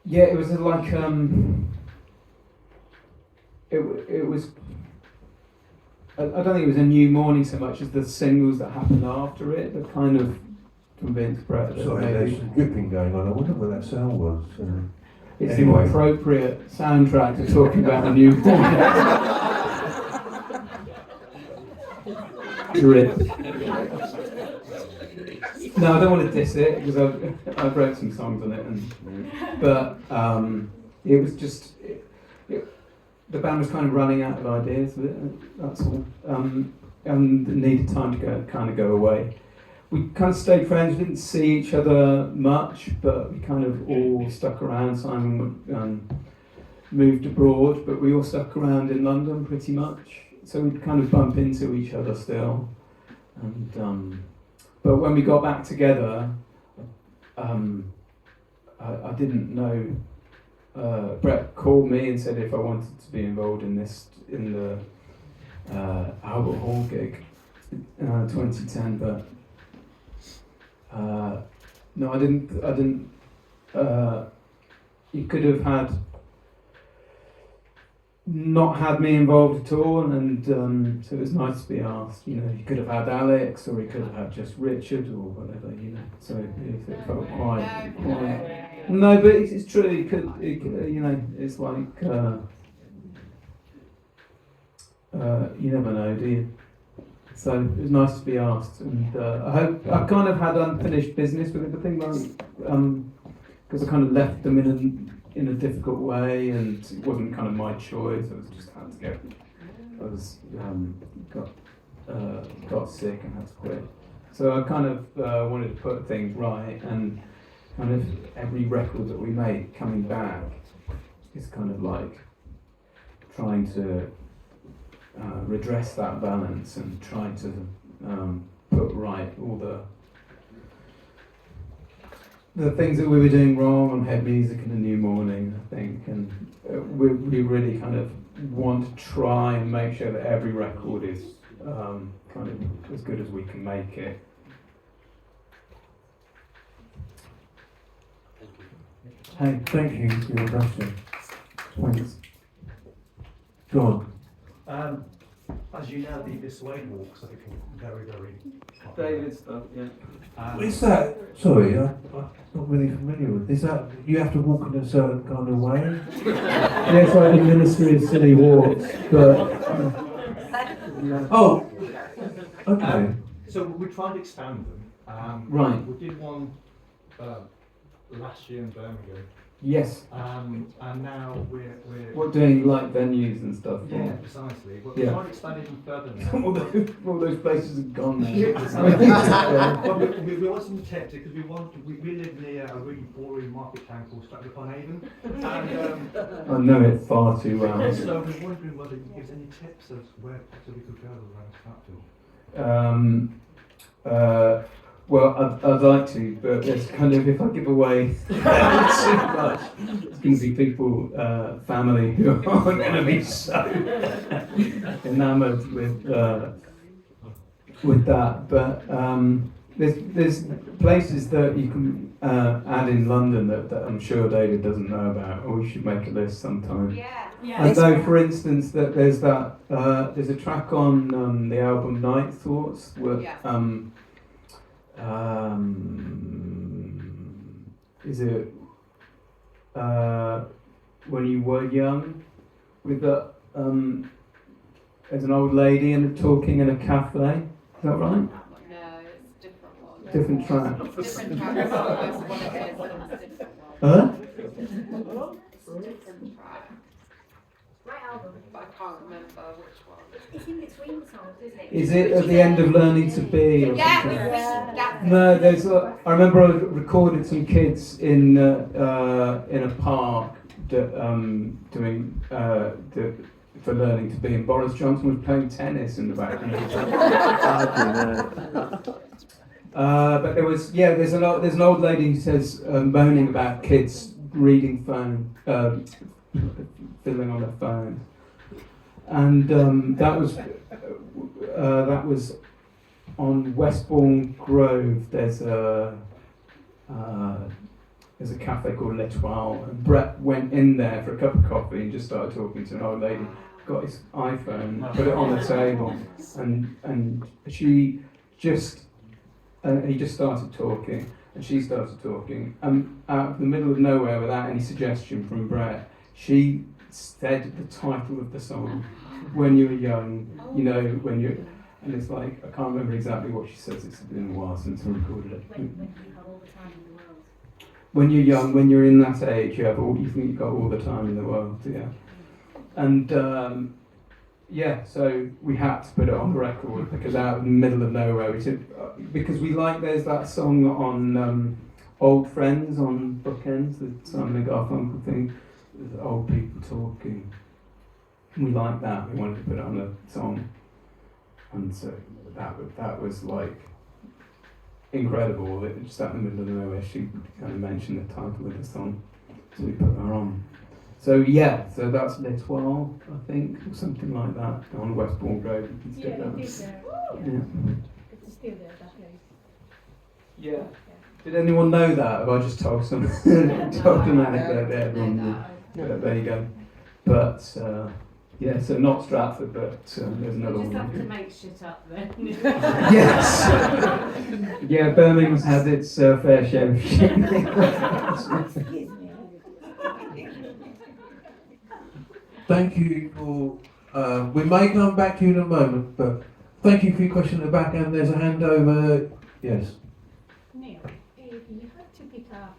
yeah, it was like it was. I don't think it was A New Morning so much as the singles that happened after it that kind of convinced Brett that Sorry, there's some dripping going on. I wonder what that sound was. it's Anyway. the appropriate soundtrack to talking about A New Morning. Drip. No, I don't want to diss it because I wrote some songs on it, but it was just the band was kind of running out of ideas. That's all, and needed time to go away. We kind of stayed friends. We didn't see each other much, but we kind of all stuck around. Simon moved abroad, but we all stuck around in London pretty much. So we'd kind of bump into each other still, and but when we got back together, I didn't know. Brett called me and said if I wanted to be involved in the Albert Hall gig, 2010. But no, I didn't. You could have had. Not had me involved at all, and so it was nice to be asked. You could have had Alex, or he could have had just Richard, or whatever. So it felt quite. No, but it's true. It could, it's like you never know, do you? So it was nice to be asked, and I kind of had unfinished business with everything, because I kind of left them in a difficult way, and it wasn't kind of my choice. I was just had to go. I was got sick and had to quit. So I kind of wanted to put things right, and kind of every record that we make coming back is kind of like trying to redress that balance and trying to put right all the things that we were doing wrong on Head Music and A New Morning, I think, and we really kind of want to try and make sure that every record is kind of as good as we can make it. Hey, thank you for your question. Thanks. Go on. As you know, the Suede walks, I think, very, very popular. David stuff, yeah. Is that? Sorry, I'm not really familiar with. Is that you have to walk in a certain kind of way? Yes, like the Ministry of Silly Walks, but. Oh. Okay. So we tried to expand them. Right. We did one last year in Birmingham, Yes. And now we're What, doing like venues and stuff? yeah, precisely. But Yeah. we're trying to expand even further now. all those places are gone now. But we want some tips because we live near a really boring market town called Stratford-upon-Avon, and I know it far too well. so we're wondering whether you give us any tips of where possibly we could go around Stratford. Well, I'd like to, but it's kind of, if I give away too much, it's going to be people, family who aren't going to be so enamoured with that. But there's places that you can add in London that I'm sure David doesn't know about, or we should make a list sometime. Yeah. I know, for instance, that there's a track on the album Night Thoughts where, is it When You Were Young, with the there's an old lady and talking in a cafe. Is that right? No, it's a different one. Different track. Different track. It's almost what it is, but it's a different one. Huh? It's a different track. My album. But I can't remember which one. It's in between songs, isn't it? Is it at the end of Learning to Be? Or Yeah, something? that's No, there's. I remember I recorded some kids in a park doing for Learning to Be, and Boris Johnson was playing tennis in the background. But there's an old lady who says moaning about kids reading phone, fiddling on their phone, and that was on Westbourne Grove. There's a cafe called L'Etoile, and Brett went in there for a cup of coffee and just started talking to an old lady. Got his iPhone, put it on the table, and he just started talking, and she started talking, and out of the middle of nowhere, without any suggestion from Brett, she said the title of the song, When You Were Young, you know, and it's like, I can't remember exactly what she says, it's been a while since I recorded it. When you have all the time in the world. When you're young, when you're in that age, you think you've got all the time in the world, yeah. And so we had to put it on the record because out in the middle of nowhere, because there's that song on Old Friends on Bookends, the Simon and Garfunkel thing, with old people talking. We like that. We wanted to put it on a song, and so that was like incredible. It just out in the middle of nowhere, she kind of mentioned the title of the song, so we put her on. So that's L'Etoile, I think, or something like that, on Westbourne Road. You can stick that. It is there. Yeah. It's still there, that place. Yeah. Did anyone know that? Have I just told some told an anecdote there? Everyone knew. There you go. But so not Stratford, but there's another one. You just have to make shit up then. Yes. Yeah, Birmingham's had its fair share of shit. Thank you for. We may come back to you in a moment, but thank you for your question at the back, and there's a hand over. Yes. Neil, if you had to pick up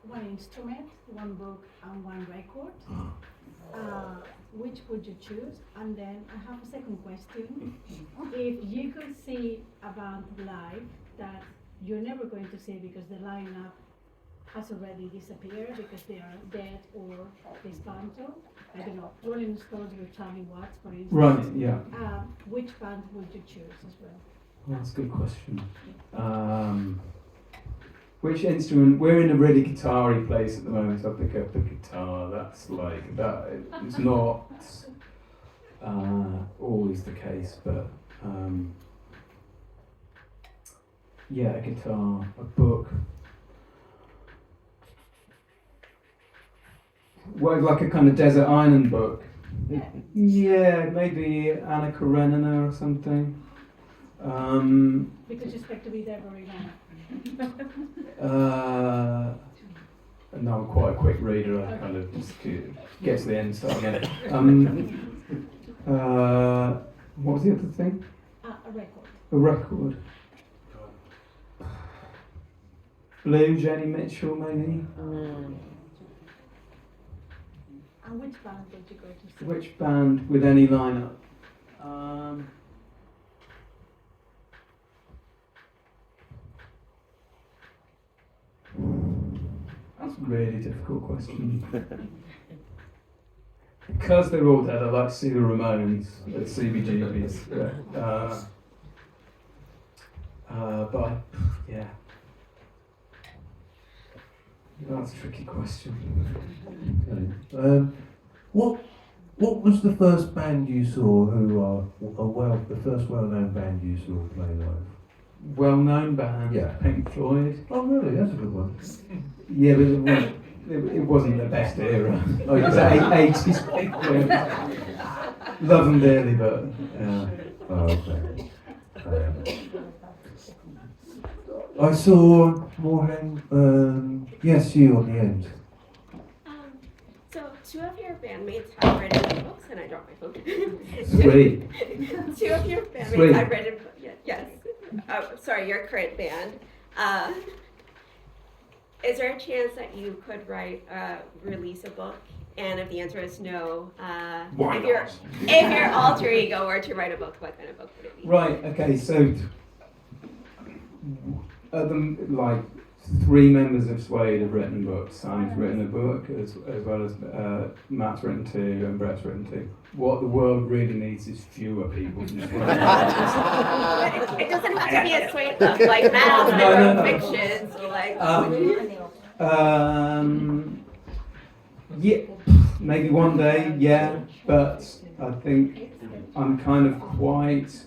one instrument, one book, and one record, which would you choose? And then I have a second question. If you could see a band live that you're never going to see because the lineup has already disappeared because they are dead or dismantled, I don't know, Rolling Stones with Charlie Watts, for instance. Right, yeah. Which band would you choose as well? That's a good question. Which instrument? We're in a really guitar-y place at the moment, so I pick up the guitar. That's like that. It's not always the case, but a guitar, a book. Well, like a kind of desert island book. Yeah, maybe Anna Karenina or something. Because you expect to be there very long. No, I'm quite a quick reader. I kind of just get to the end, start again. What was the other thing? A record. A record. Blue, Jenny Mitchell, maybe. And which band would you go to see? Which band with any lineup? That's a really difficult question. Because they're all dead, I'd like to see the Ramones at CBGB's. Yeah. That's a tricky question. Okay. What was the first band you saw the first well-known band you saw play live? Well-known band, Yeah. Pink Floyd. Oh really? That's a good one. Yeah, but it wasn't the best era. Oh, It was yeah. 80s Pink Floyd. Love them dearly, but Oh, okay. I saw Moorhen, yes, you on the end. So two of your bandmates have written books, and I dropped my phone. Three. Two of your bandmates Three. have written books. Yes. Sorry, your current band. Is there a chance that you could release a book? And if the answer is no, if your alter ego were to write a book, what kind of book would it be? Right, okay, so three members of Suede have written books. Sam's written a book, as well as Matt's written two, and Brett's written two. What the world really needs is fewer people. It doesn't have to be a Suede book, like Matt's wrote fiction, so like. Yeah, maybe one day, yeah, but I think I'm kind of quite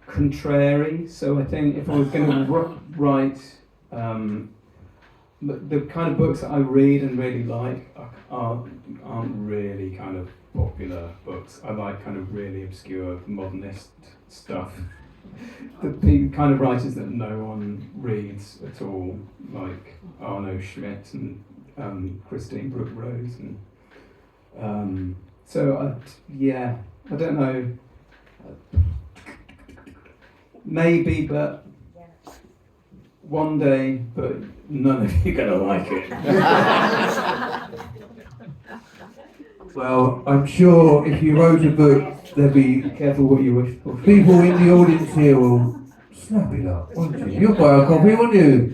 contrary, so I think if I was going to write the kind of books that I read and really like aren't really kind of popular books. I like kind of really obscure modernist stuff. The kind of writers that no one reads at all, like Arno Schmidt and Christine Brooke Rose, and I don't know. Maybe, but one day, but none of you are gonna like it. Well, I'm sure if you wrote a book, there'd be Careful what you wish for. people in the audience here will snap it up, won't you? You'll buy a copy, won't you?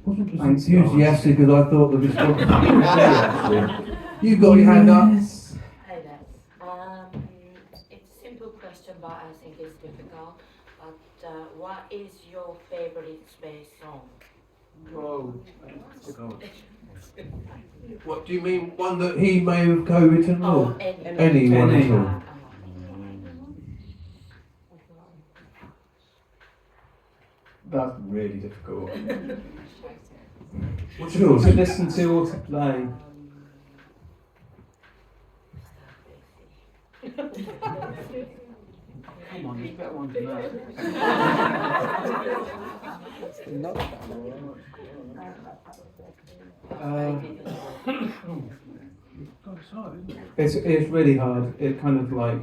Wasn't as enthusiastic as I thought the response would be, actually. You got your hand up. Hi there. It's a simple question, but I think it's difficult. But what is your favorite space song? Whoa. What do you mean? One that he may have co-written? Oh, or any one at all? That's really difficult. What's yours? To listen to or to play. Come on, there's better ones than It's really hard. It kind of like.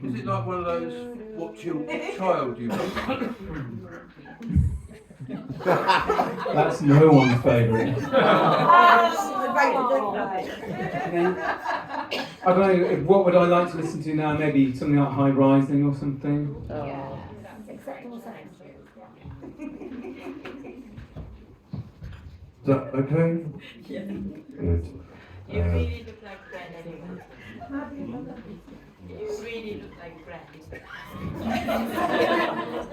Is it like one of those, what child you want? That's no one's favourite. I don't know, what would I like to listen to now? Maybe something like High Rising or something? Is that okay? Yeah. Good. You really look like Brad anyway. You really look like Brad.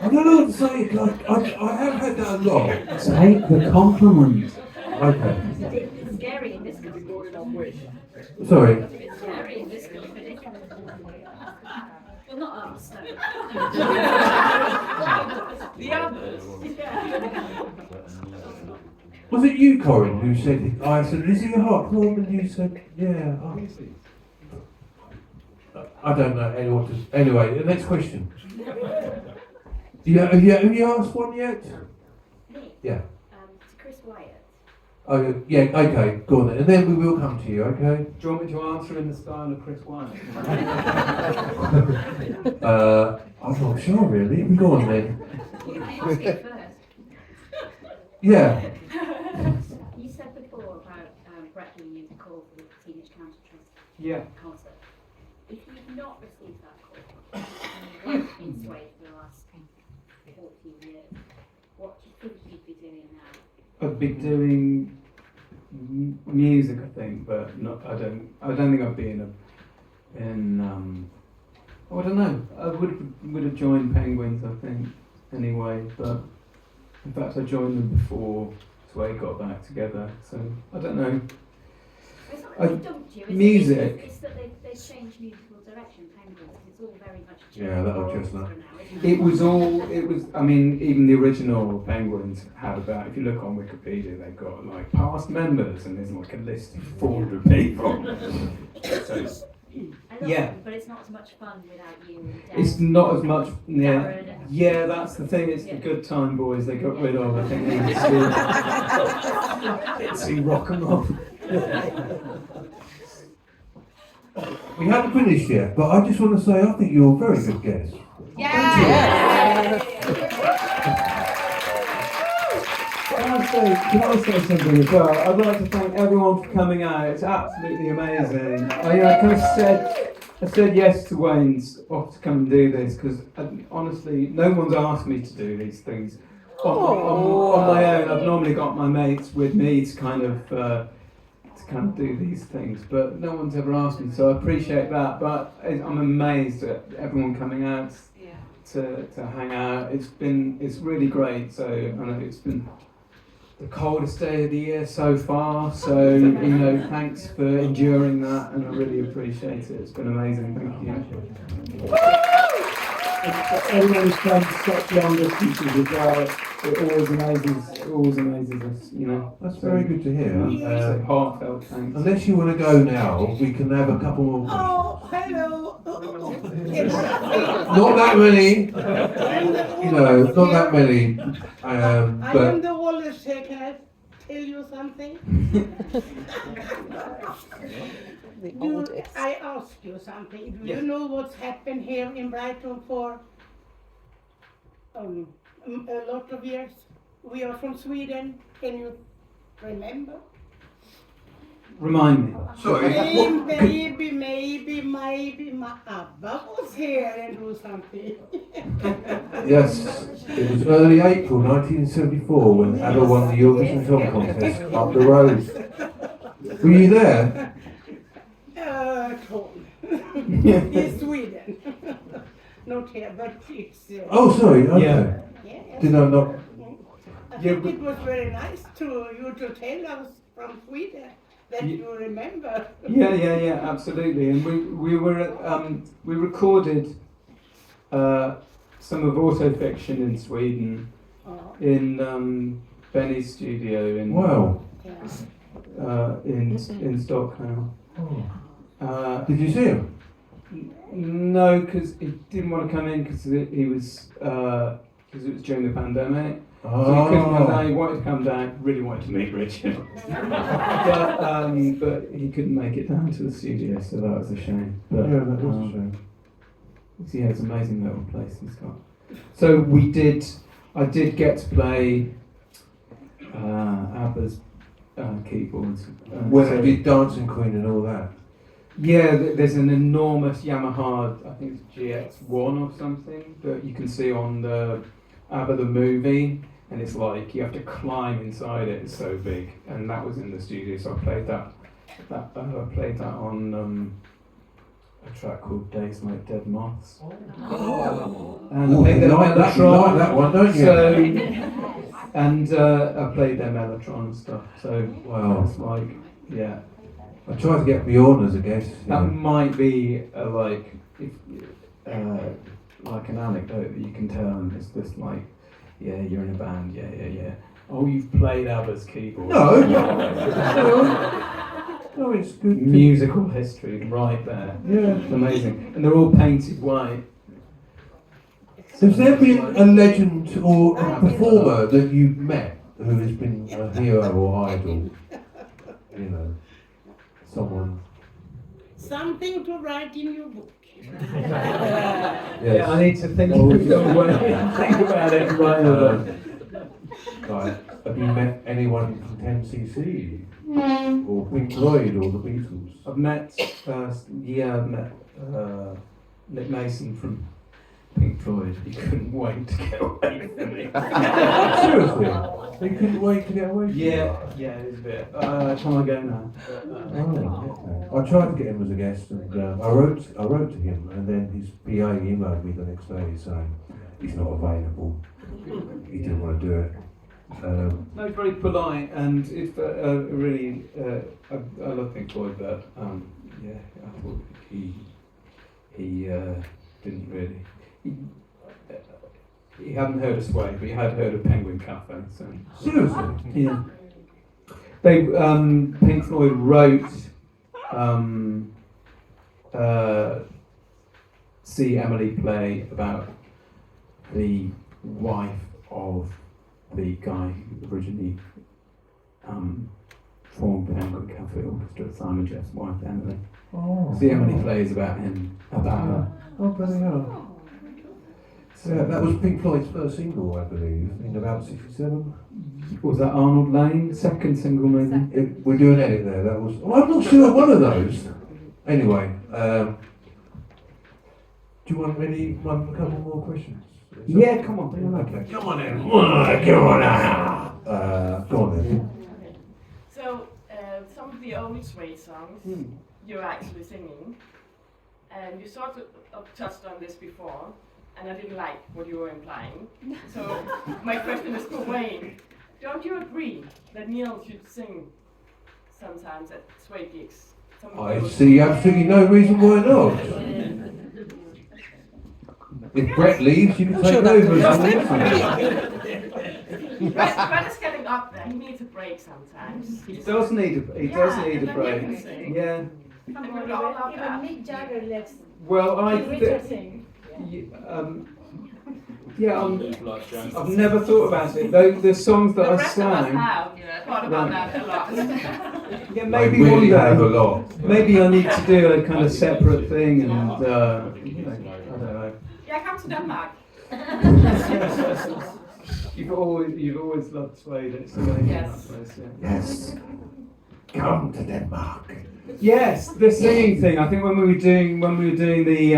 I don't know what to say, like, I have had that a lot. Take the compliment. Okay. It's scary in this country. Sorry. It's scary in this country. Well, not us. The others. Was it you, Corinne, who said it? I said, is he a heartthrob? And you said, yeah. I don't know anyone to... Anyway, the next question. Have you asked one yet? Me? Yeah. It's Chris Wyatt. Oh, yeah, okay, go on then. And then we will come to you, okay? Do you want me to answer in the style of Chris Wyatt? I'm not sure really. Go on then. You can ask it first. Yeah. You said before about Brett giving you the call for the Teenage Counter Yeah. concert. If you've not received that call, and you've worked in Suede for the last 14 years, what do you think you'd be doing now? I'd be doing music, I think, but not. I don't think I'd be I don't know. I would have joined Penguins, I think, anyway. But in fact, I joined them before Suede got back together. So I don't know. It's not that they dumped you, Music. It's that they've changed musical direction, Penguins. It's all very much Yeah, that'll just now, not. isn't it? It was, I mean, even the original Penguins had about, if you look on Wikipedia, they've got like past members and there's like a list of 400 people. So, I love yeah. them, but it's not as much fun without you and Dan. It's not as much, Darren and- yeah, that's the thing, it's the good time boys they got rid of, I think they need to see rock and roll. We haven't finished yet, but I just want to say I think you're a very good guest. Can I say something as well? I'd like to thank everyone for coming out. It's absolutely amazing. I said yes to Wayne's offer to come and do this because honestly, no one's asked me to do these things on my own. I've normally got my mates with me to kind of do these things, but no one's ever asked me, so I appreciate that. But I'm amazed at everyone coming out to hang out. It's really great. So I know it's been the coldest day of the year so far, so thanks for enduring that, and I really appreciate it. It's been amazing. Thank you. Everyone's come such long distances as well. It always amazes us, That's very good to hear. So heartfelt thanks. Unless you want to go now, we can have a couple more. Oh, hello. Not that many. Not that many. I am But the oldest here. Can I tell you something? I ask you something. Do you know what's happened here in Brighton for a lot of years? We are from Sweden. Can you remember? Remind me. sorry. Maybe my Abba was here and do something. Yes, it was early April 1974 when ABBA won the Eurovision Song Contest up the road. Were you there? Home. In Sweden. Not here, but it's. Oh, sorry. Okay. Yeah. Did I not? I think it was very nice to you to tell us from Sweden that you remember. Yeah, absolutely. And we recorded some of Autofiction in Sweden in Benny's studio in in Stockholm. Did you see him? No, because he didn't want to come in because he was because it was during the pandemic. So he couldn't come down. He wanted to come down. Really wanted to meet Richard, but he couldn't make it down to the studio, so that was a shame. But, Yeah, that was a shame. Yeah, it's an amazing little place he's got. So I did get to play ABBA's keyboards. When they did Dancing Queen and all that. Yeah, there's an enormous Yamaha, I think it's GX1 or something, that you can see on the ABBA the movie, and it's like you have to climb inside it. It's so big, and that was in the studio. So I played that. I played that on a track called Days Like Dead Moths. And I played their like that one, don't you? So, and I played their Mellotron and stuff. So it's like, yeah. I tried to get Bjorn as a guest. That might be like an anecdote that you can tell, and it's just like, yeah, you're in a band, yeah. Oh, you've played ABBA's keyboard. No, it's good. Musical history right there. Yeah, it's amazing, and they're all painted white. Has there been a legend or a performer that you've met who has been a hero or idol? You know, someone. Something to write in your book. Yes. I need to think think about it right now. Right. Have you met anyone from 10cc? Or Pink Floyd or the Beatles? I've met, I've met Nick Mason from Pink Floyd. He couldn't wait to get away from me. Seriously? They couldn't wait to get away from you? Yeah, it was a bit. Can I go now? I tried to get him as a guest, and I wrote to him, and then his PA emailed me the next day saying he's not available. He didn't want to do it. No, he's very polite, and it's really. I love Pink Floyd, but yeah, I thought he didn't really. He hadn't heard of Suede, but he had heard of Penguin Cafe. So seriously, yeah. They Pink Floyd wrote See Emily Play about the wife of the guy who originally formed Penguin Cafe Orchestra, Simon Jeff's wife, Emily. Oh. See Emily Play is about him, about her. Oh, bloody hell. Yeah, that was Pink Floyd's first single, I believe, in about 67. Was that Arnold Lane? Second single, maybe? We're doing an edit there. That was. Oh, I'm not sure one of those. Anyway, do you want a couple more questions? Yeah, come on. Okay. Come on then. Come on now. Go on then. So, some of the old Suede songs you're actually singing, and you sort of touched on this before, and I didn't like what you were implying. So, my question is for Wayne. Don't you agree that Neil should sing sometimes at Suede gigs? I see absolutely no reason why not. If Brett leaves, you can take over. Brett is getting up there. He needs a break sometimes. He does need a break. Yeah. Even Mick Jagger lets Well, Richard sing. I've never thought about it. The songs that The I rest of us sang. have thought about that a lot. Yeah, maybe I really one day. have a lot. Maybe I need to do a kind of separate thing, and I don't know. Yeah, come to Denmark. You've always loved Suede. It's amazing. Yes. That place, yeah. Yes. Come to Denmark. Yes, the singing thing. I think when we were doing the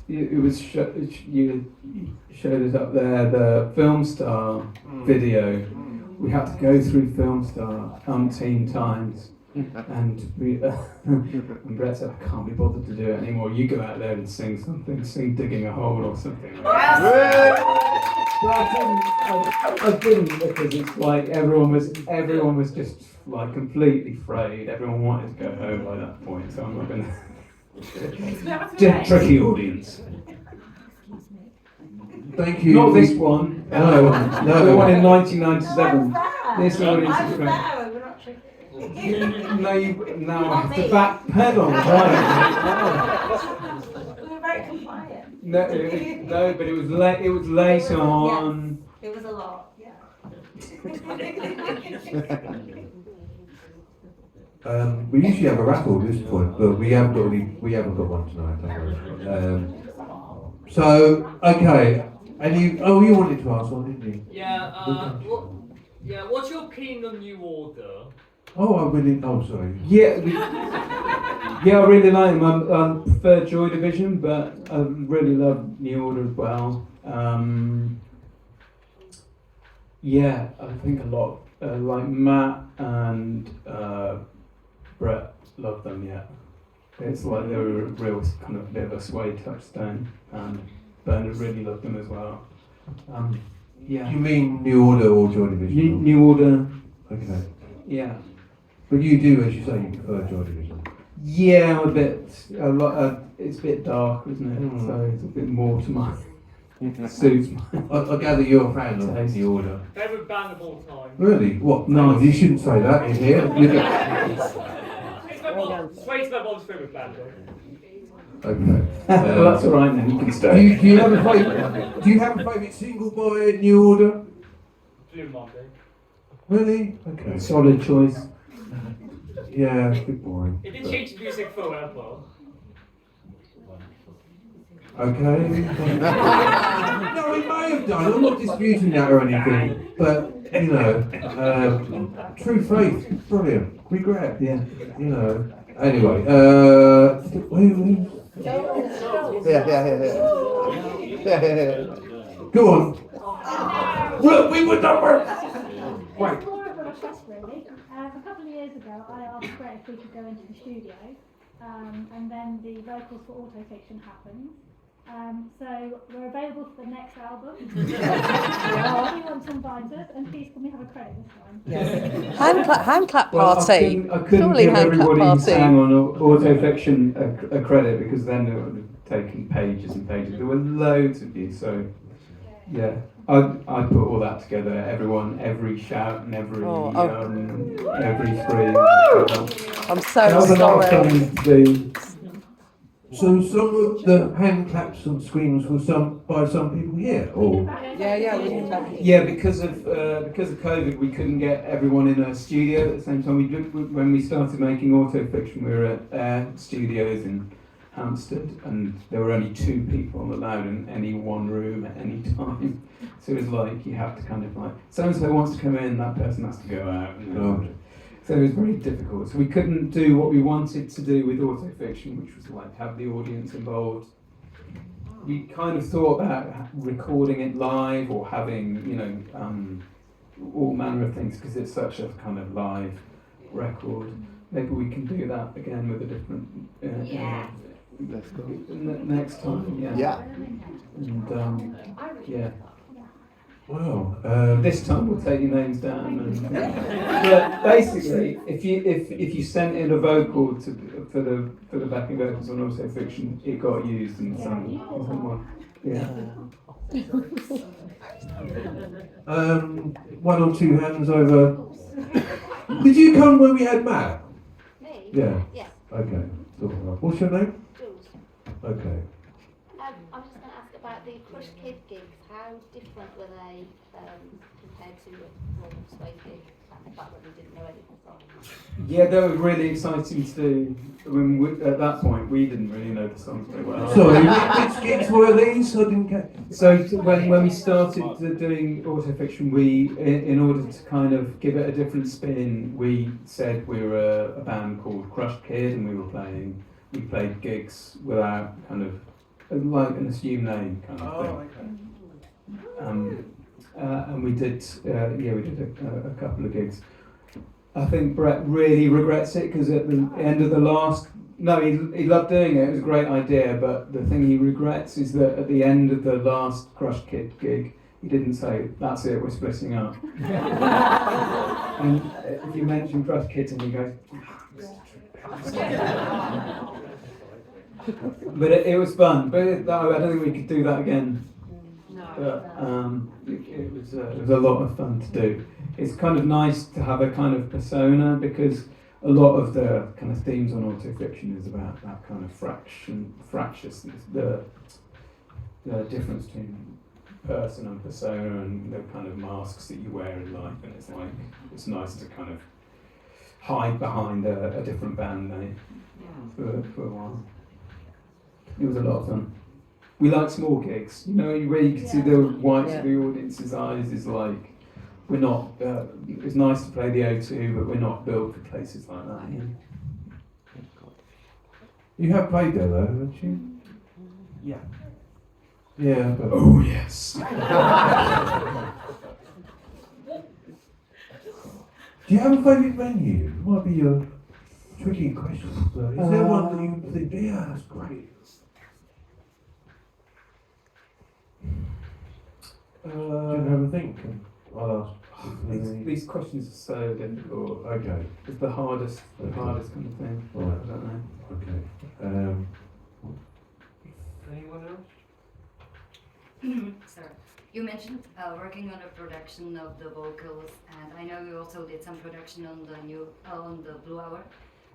it was you showed us up there the Film Star video. We had to go through Film Star umpteen times, and and Brett said, "I can't be bothered to do it anymore. You go out there and sing something, sing Digging a Hole or something." But I didn't because it's like everyone was just like completely frayed. Everyone wanted to go home by that point, so I'm not going to. Tricky audience. Thank you. Not this one. No. The one in 1997. This one is now I have to backpedal. We were very compliant. No, but it was late. It was late on. Yes, it was a lot. Yeah. We usually have a raffle at this point, but we haven't got one tonight. So okay, and you wanted to ask one, didn't you? Yeah. What's your opinion on New Order? Sorry. Yeah, I really like them. I prefer Joy Division, but I really love New Order as well. Yeah, I think a lot. Like Matt and Brett love them. Yeah, it's like they were a real kind of bit of a Suede touchstone, and Bernard really loved them as well. Yeah. You mean New Order or Joy Division? New Order. Okay. Yeah. But you do, as you say, you prefer Joy Division. Yeah, it's a bit dark, isn't it? So it's a bit more to my suits. I gather you're a fan of New Order. Favorite band of all time. Really? What? No, you shouldn't say that in here. Suede's my mom's favourite band, though. Okay. Well, that's all right then. You can stay. Do you have a favourite single by New Order? Blue Monday. Really? Okay. Solid choice. Yeah, a bit boring. It did change music forever. Okay. No, he may have done. I'm not disputing that or anything, but you know, true faith, brilliant. Regret, yeah. You know. Anyway, who? Yeah. Go on. Well, we were done. Wait. It's more of a request really. A couple of years ago I asked Brett if we could go into the studio, and then the vocals for Autofiction happened. So we're available for the next album. If you want to invite us, and please can we have a credit this time? Hand clap Well, party. I couldn't Surely give hand clap everybody who party. sang on Autofiction a credit because then it would have taken pages and pages. There were loads of you, so yeah. I put all that together. Everyone, every shout and every scream. I'm so that was a lot of sorry. fun to do. So some of the hand claps and screams were by some people here, or Yeah, because of COVID, we couldn't get everyone in a studio at the same time. When we started making Autofiction, we were at Air Studios in Hampstead, and there were only 2 people allowed in any one room at any time. So it was like you have to kind of like, so and so wants to come in, that person has to go out. So it was very difficult. So we couldn't do what we wanted to do with Autofiction, which was like have the audience involved. We kind of thought about recording it live or having, all manner of things because it's such a kind of live record. Maybe we can do that again with a different. Let's go. Next time, yeah. Yeah. And yeah. Wow. This time we'll take your names down. But basically, if you sent in a vocal for the backing vocals on Autofiction, it got used in someone. Yeah. One or two hands over. Did you come when we had Matt? Me? Yeah. Yes. Okay. What's your name? Jules. Okay. I was just going to ask about the Crush Kid gigs. How different were they compared to your normal Suede gig? Back when we didn't know anything from them. Yeah, they were really exciting to do. At that point, we didn't really know the songs very well. Sorry, which gigs were these? I didn't get. So when we started doing Autofiction, we, in order to kind of give it a different spin, we said we were a band called Crushed Kid, and we played gigs without kind of like an assumed name kind of thing. Okay. And we did a couple of gigs. I think Brett really regrets it because at the end of the last, he loved doing it. It was a great idea, but the thing he regrets is that at the end of the last Crush Kid gig, he didn't say, "That's it, we're splitting up." And if you mention Crush Kids, and he goes, but it was fun. But I don't think we could do that again. But it was a lot of fun to do. It's kind of nice to have a kind of persona because a lot of the kind of themes on Autofiction is about that kind of fractiousness, the difference between person and persona and the kind of masks that you wear in life, and it's nice to kind of hide behind a different band name for a while. It was a lot of fun. We like small gigs, where you can see the whites of the audience's eyes is like, we're not, it's nice to play the O2, but we're not built for places like that. You have played there though, haven't you? Yeah. Yeah. But... Oh yes. Do you have a favourite venue? Might be a tricky question, but is there one that you think, yeah, that's great? Do you have a think? I'll ask. These questions are so difficult. Okay. It's the hardest kind of thing. Right. I don't know. Okay. Anyone else? Sorry. You mentioned working on a production of the vocals, and I know you also did some production on the Blue Hour.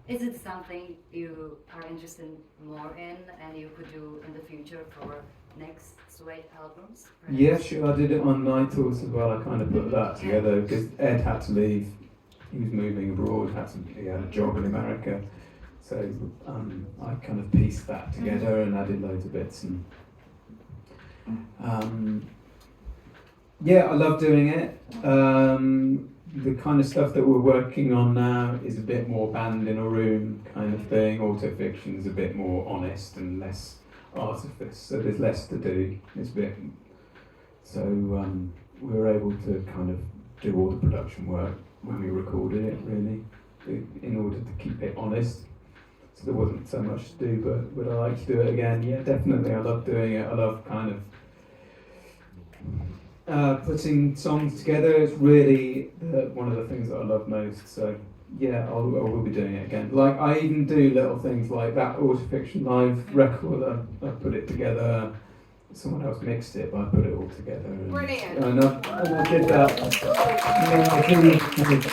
Is it something you are interested more in, and you could do in the future for next Suede albums? Yeah, sure. I did it on Night Horse as well. I kind of put that together because Ed had to leave. He was moving abroad. He had a job in America, so I kind of pieced that together and added loads of bits. And yeah, I love doing it. The kind of stuff that we're working on now is a bit more band in a room kind of thing. Autofiction is a bit more honest and less artifice, so there's less to do. It's a bit, so we were able to kind of do all the production work when we recorded it, really, in order to keep it honest. So there wasn't so much to do, but would I like to do it again? Yeah, definitely. I love doing it. I love kind of putting songs together. It's really one of the things that I love most. So yeah, I will be doing it again. Like I even do little things like that Autofiction live record. I put it together. Someone else mixed it, but I put it all together. Brilliant. And I did that. And I do kind of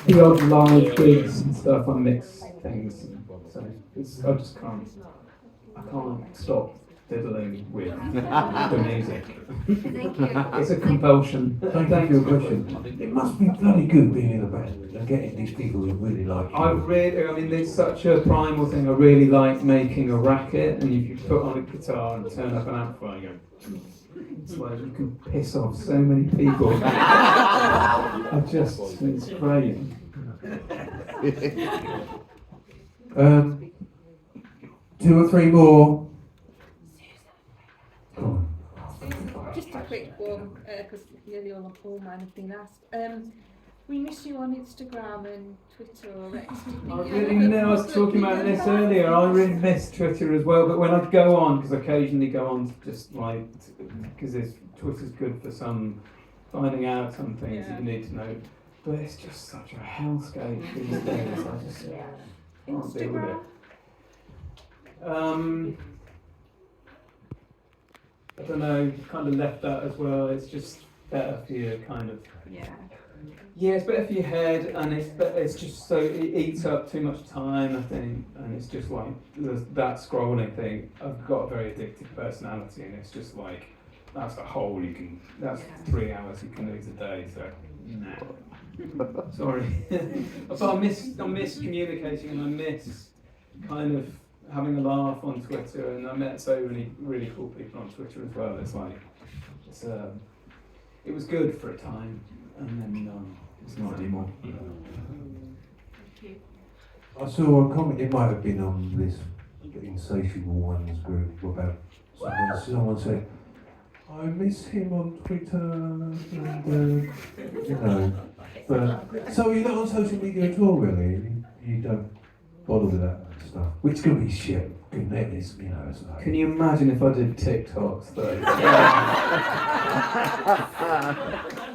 the odd live gigs and stuff. I mix things. So I just can't stop fiddling with the music. Thank you. It's a compulsion. Thank you for your question. It must be bloody good being in a band and getting these people who really like you. I mean, there's such a primal thing. I really like making a racket, and if you put on a guitar and turn up an amplifier, you go. It's like you can piss off so many people. It's great. Two or three more. Just a quick one, because nearly all mine have been asked. We miss you on Instagram and Twitter or X. I was talking about this earlier. I really miss Twitter as well, but when I go on, because I occasionally go on to just like, because Twitter's good for finding out some things that you need to know, but it's just such a hellscape these days. I just can't deal with it. I don't know, kind of left that as well. It's just better for your kind of. Yeah, it's better for your head, and it's just so it eats up too much time, I think, and it's just like that scrolling thing. I've got a very addictive personality, and it's just like that's a hole you can. That's 3 hours you can lose a day. So, nah. Sorry, but I miss communicating, and I miss kind of having a laugh on Twitter, and I met so many really cool people on Twitter as well. It's like it was good for a time, and then it's not anymore. I saw a comment, it might have been on this Insatiable Ones group, about someone said, I miss him on Twitter, and, you know, but, so you're not on social media at all, really? You don't bother with that stuff, which could be shit, couldn't it? It's, you know, it's like... Can you imagine if I did TikToks though?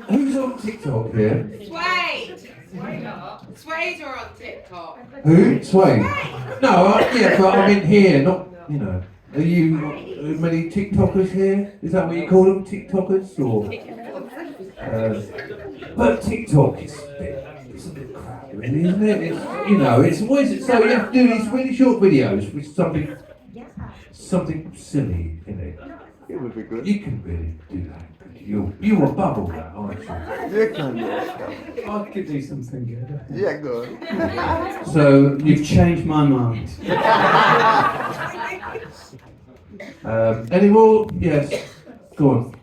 Who's on TikTok here? Suede! Suede are on TikTok. Who? Suede? No, yeah, but I mean here, not, you know. Are you many TikTokers here? Is that what you call them, TikTokers? Or, but TikTok is it's a bit crap, really, isn't it? It's, you know, it's what is it? So you have to do these really short videos with something silly in it. It would be good. You can really do that. You will bubble that, aren't you? You can, I could do something good. Yeah, go on. So you've changed my mind. Any more? Yes. Go on.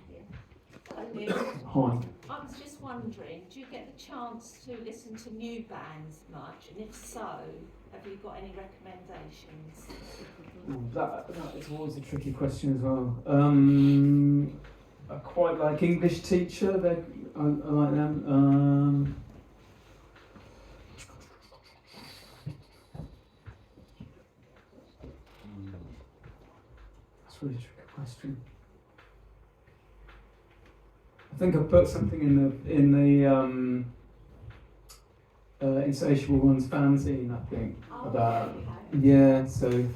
Hi. I was just wondering, do you get the chance to listen to new bands much? And if so, have you got any recommendations? That is always a tricky question as well. I quite like English Teacher. I like them. That's a really tricky question. I think I put something in the Insatiable Ones fanzine. I think about yeah. So.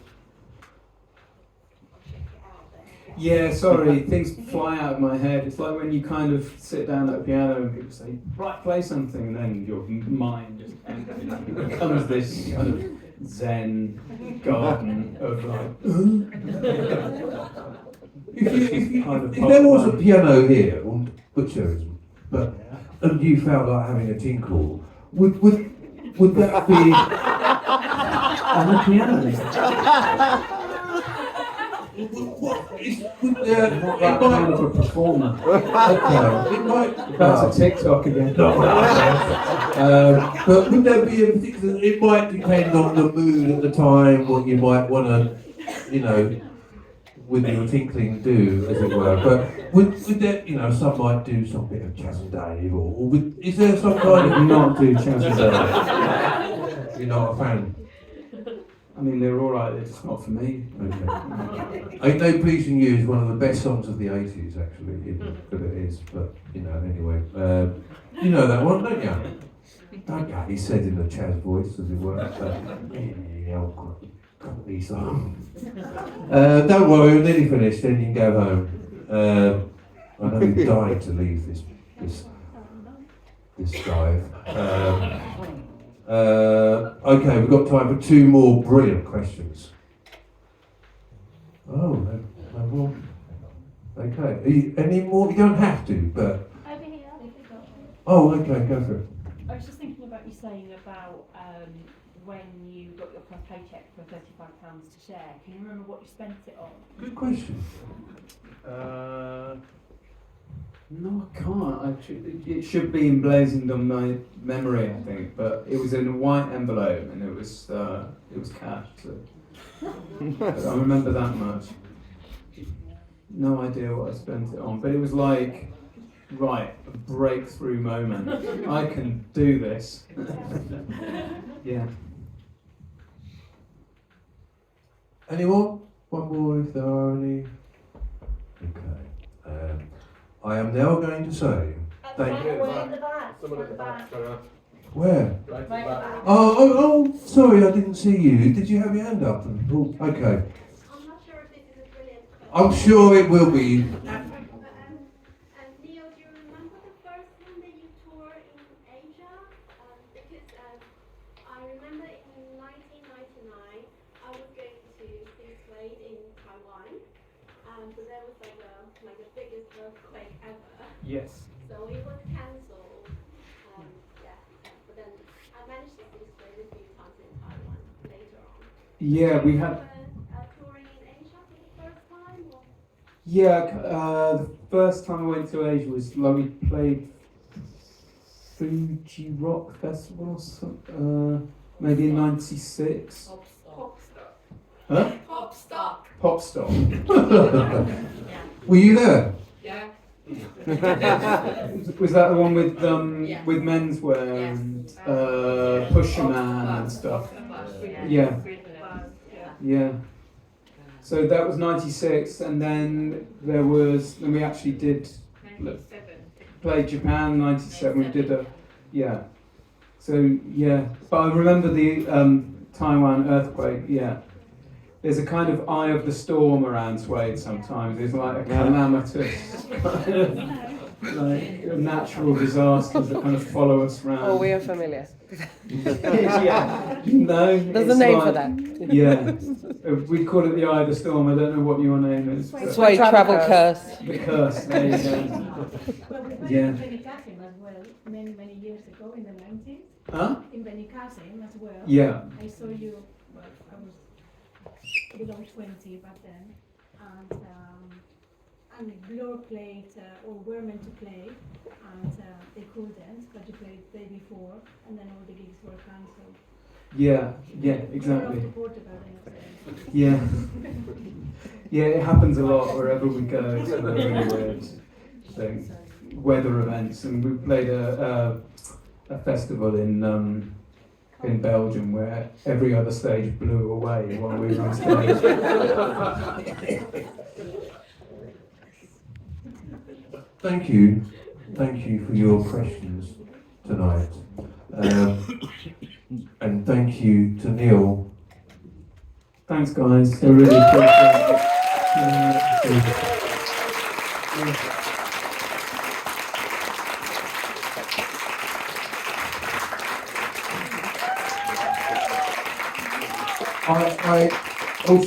Yeah, sorry, things fly out of my head. It's like when you kind of sit down at a piano and people say, right, play something, and then your mind just becomes this kind of Zen garden of like, If there was a piano here, which there isn't, but and you felt like having a tinkle, would that be on the piano? Not that kind of a performer. Okay, it might. That's a TikTok again. But would there be a particular? It might depend on the mood at the time, what you might want to, with your tinkling do, as it were. But would there, some might do some bit of Chas and Dave, or is there some kind of not do Chas and Dave? You're not a fan. I mean, they're all right. They're just not for me. Okay. Ain't No Pleasing You is one of the best songs of the 80s, actually. But it is. But anyway, you know that one, don't you? Okay, he said in the Chas voice, as it were. Company song. Don't worry, we're nearly finished. Then you can go home. I know you're dying to leave this dive. Okay, we've got time for 2 more brilliant questions. Oh, no more. Okay, any more? You don't have to, but. Over here. Oh, okay, go for it. I was just thinking about you saying about when you got your first paycheck for £35 to share. Can you remember what you spent it on? Good question. No, I can't. It should be emblazoned on my memory, I think. But it was in a white envelope, and it was cash. So I remember that much. No idea what I spent it on, but it was like, right, a breakthrough moment. I can do this. Yeah. Any more? One more if there are any. Okay. I am now going to say thank you. Someone at the back. Where? Right at the back. Oh, sorry, I didn't see you. Did you have your hand up? Oh, okay. I'm not sure if this is a brilliant question. I'm sure it will be. Neil, do you remember the first time that you toured in Asia? Because I remember in 1999 I was going to see Suede in Taiwan, but there was like the biggest earthquake ever. Yes. So it was cancelled. But then I managed to see Suede a few times in Taiwan later on. Yeah, we had. Touring in Asia for the first time? Or? Yeah, the first time I went to Asia was like we played Fuji Rock Festival or something, maybe in '96. Huh? Popstock. Were you there? Yeah. Was that the one with menswear and Pusher Man and stuff? Yeah. Yeah. So that was '96, and then we actually did play Japan '97. We did So yeah, but I remember the Taiwan earthquake. Yeah. There's a kind of eye of the storm around Suede sometimes. There's like a calamitous kind of like natural disasters that kind of follow us around. Oh, we are familiar. Yeah. No. There's a name for that. Yeah. We call it the eye of the storm. I don't know what your name is. Suede Travel Curse. The curse. There you go. Well, we Yeah. in Benicassim as well, many years ago in the 90s. Huh? In Benicassim as well. Yeah. I saw you, well, I was below 20 back then, and Blur played, or were meant to play, and they couldn't, but you played the day before, and then all the gigs were cancelled. Yeah, exactly. Yeah. Yeah, it happens a lot wherever we go. It's a really weird thing. Weather events, and we played a festival in Belgium where every other stage blew away while we were on stage. Thank you for your questions tonight, and thank you to Neil. Thanks, guys. I really appreciate it.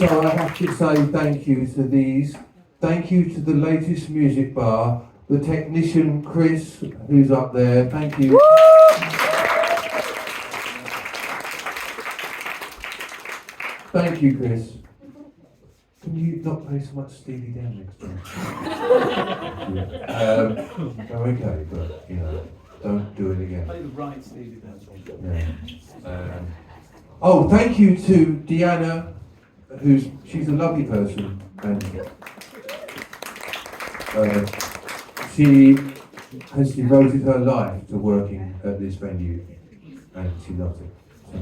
I have to say thank you to these Thank you to the latest music bar, the technician Chris, who's up there. Thank you. Thank you, Chris. Can you not play so much Steely Dan next time? Okay, but you know, don't do it again. Play the right Steely Dan. Yeah. Oh, thank you to Deanna, she's a lovely person, and she has devoted her life to working at this venue, and she loves it so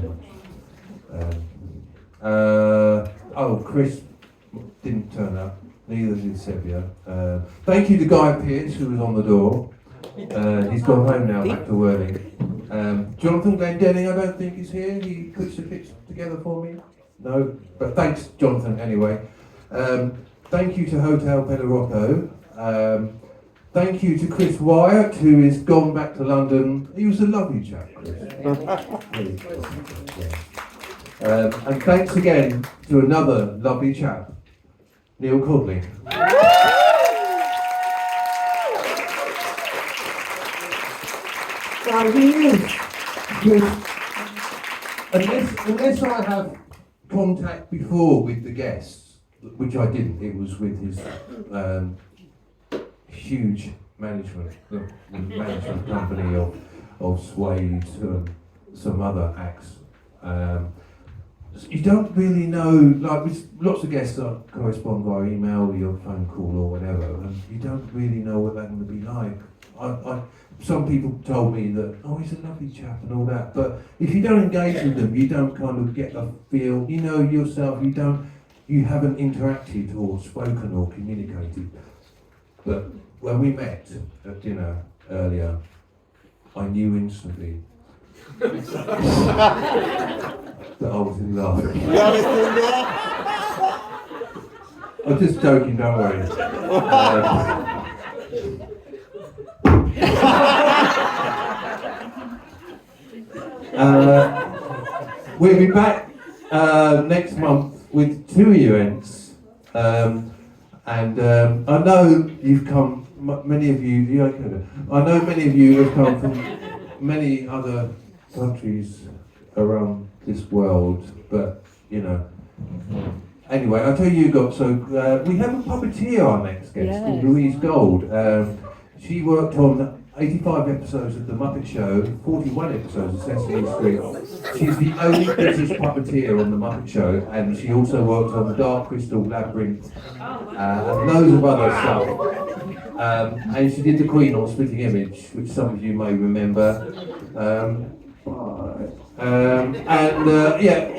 much. Chris didn't turn up, neither did Sevia. Thank you to Guy Pearce, who was on the door. He's gone home now, back to Worthing. Jonathan Glendenning, I don't think is here. He puts the bits together for me. No, but thanks, Jonathan, anyway. Thank you to Hotel Pedorocco. Thank you to Chris Wyatt, who has gone back to London. He was a lovely chap, Chris. Really. And thanks again to another lovely chap, Neil Codling. Now he is, unless I have contact before with the guests, which I didn't, it was with his huge management company of Suede and some other acts. You don't really know, like with lots of guests that correspond via email or your phone call or whatever, and you don't really know what they're going to be like. Some people told me that, oh, he's a lovely chap and all that, but if you don't engage with them, you don't kind of get a feel, you know yourself, you haven't interacted or spoken or communicated. But when we met at dinner earlier, I knew instantly that I was in love. I'm just joking, don't worry. We'll be back next month with 2 events, and I know you've come. Many of you, I know many of you have come from many other countries around this world, but you know. Anyway, I'll tell you, we have a puppeteer, our next guest, called Louise Gold. She worked on 85 episodes of The Muppet Show, 41 episodes of Sesame Street. She's the only British puppeteer on The Muppet Show, and she also worked on The Dark Crystal Labyrinth, and loads of other stuff. And she did the Queen on Splitting Image, which some of you may remember.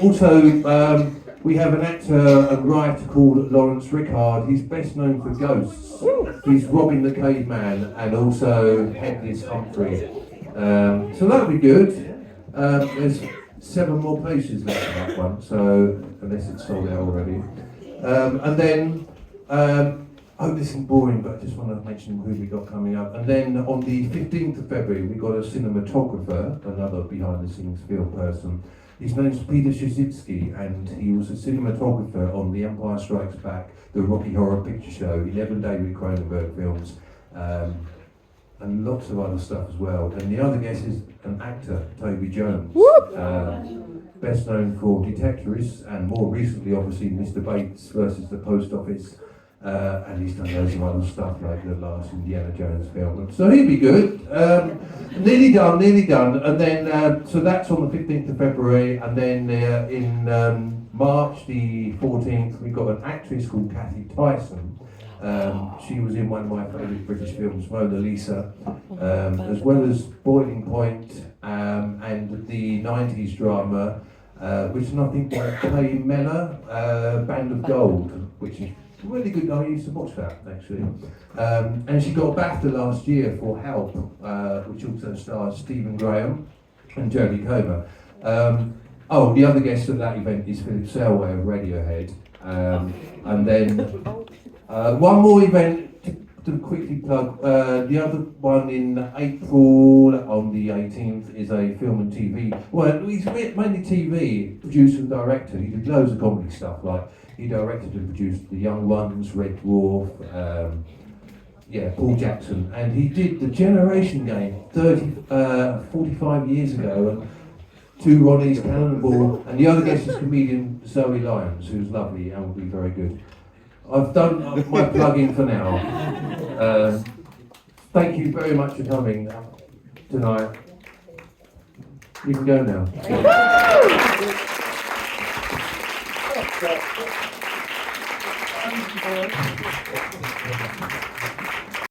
Also, we have an actor and writer called Lawrence Rickard. He's best known for Ghosts. He's Robin the Caveman and also Headless Humphrey. So that'll be good. There's 7 more places left in that one, so unless it's sold out already. And then, I hope this isn't boring, but I just want to mention who we got coming up. And then on the 15th of February, we got a cinematographer, another behind-the-scenes film person. His name's Peter Szczycki, and he was a cinematographer on The Empire Strikes Back, the Rocky Horror Picture Show, 11 David Cronenberg films, and lots of other stuff as well. And the other guest is an actor, Toby Jones, best known for Detectorists, and more recently, obviously, Mr. Bates versus the Post Office. And he's done loads of other stuff like the last Indiana Jones film. So he'll be good. Nearly done. And then, so that's on the 15th of February. And then in March the 14th, we've got an actress called Kathy Tyson. She was in one of my favourite British films, Mona Lisa, as well as Boiling Point and the 90s drama, which is nothing but Kay Mellor, Band of Gold, which is really good. I used to watch that actually, and she got a BAFTA last year for Help, which also stars Stephen Graham and Jodie Comer. The other guest at that event is Philip Selway of Radiohead, and then one more event to quickly plug. The other one in April on the 18th is a film and TV. Well, he's mainly TV producer and director. He did loads of comedy stuff like He directed and produced The Young Ones, Red Dwarf, Paul Jackson, and he did The Generation Game 45 years ago, and Two Ronnies, Cannonball, and the other guest is comedian Zoe Lyons, who's lovely and will be very good. I've done my plug-in for now. Thank you very much for coming tonight. You can go now.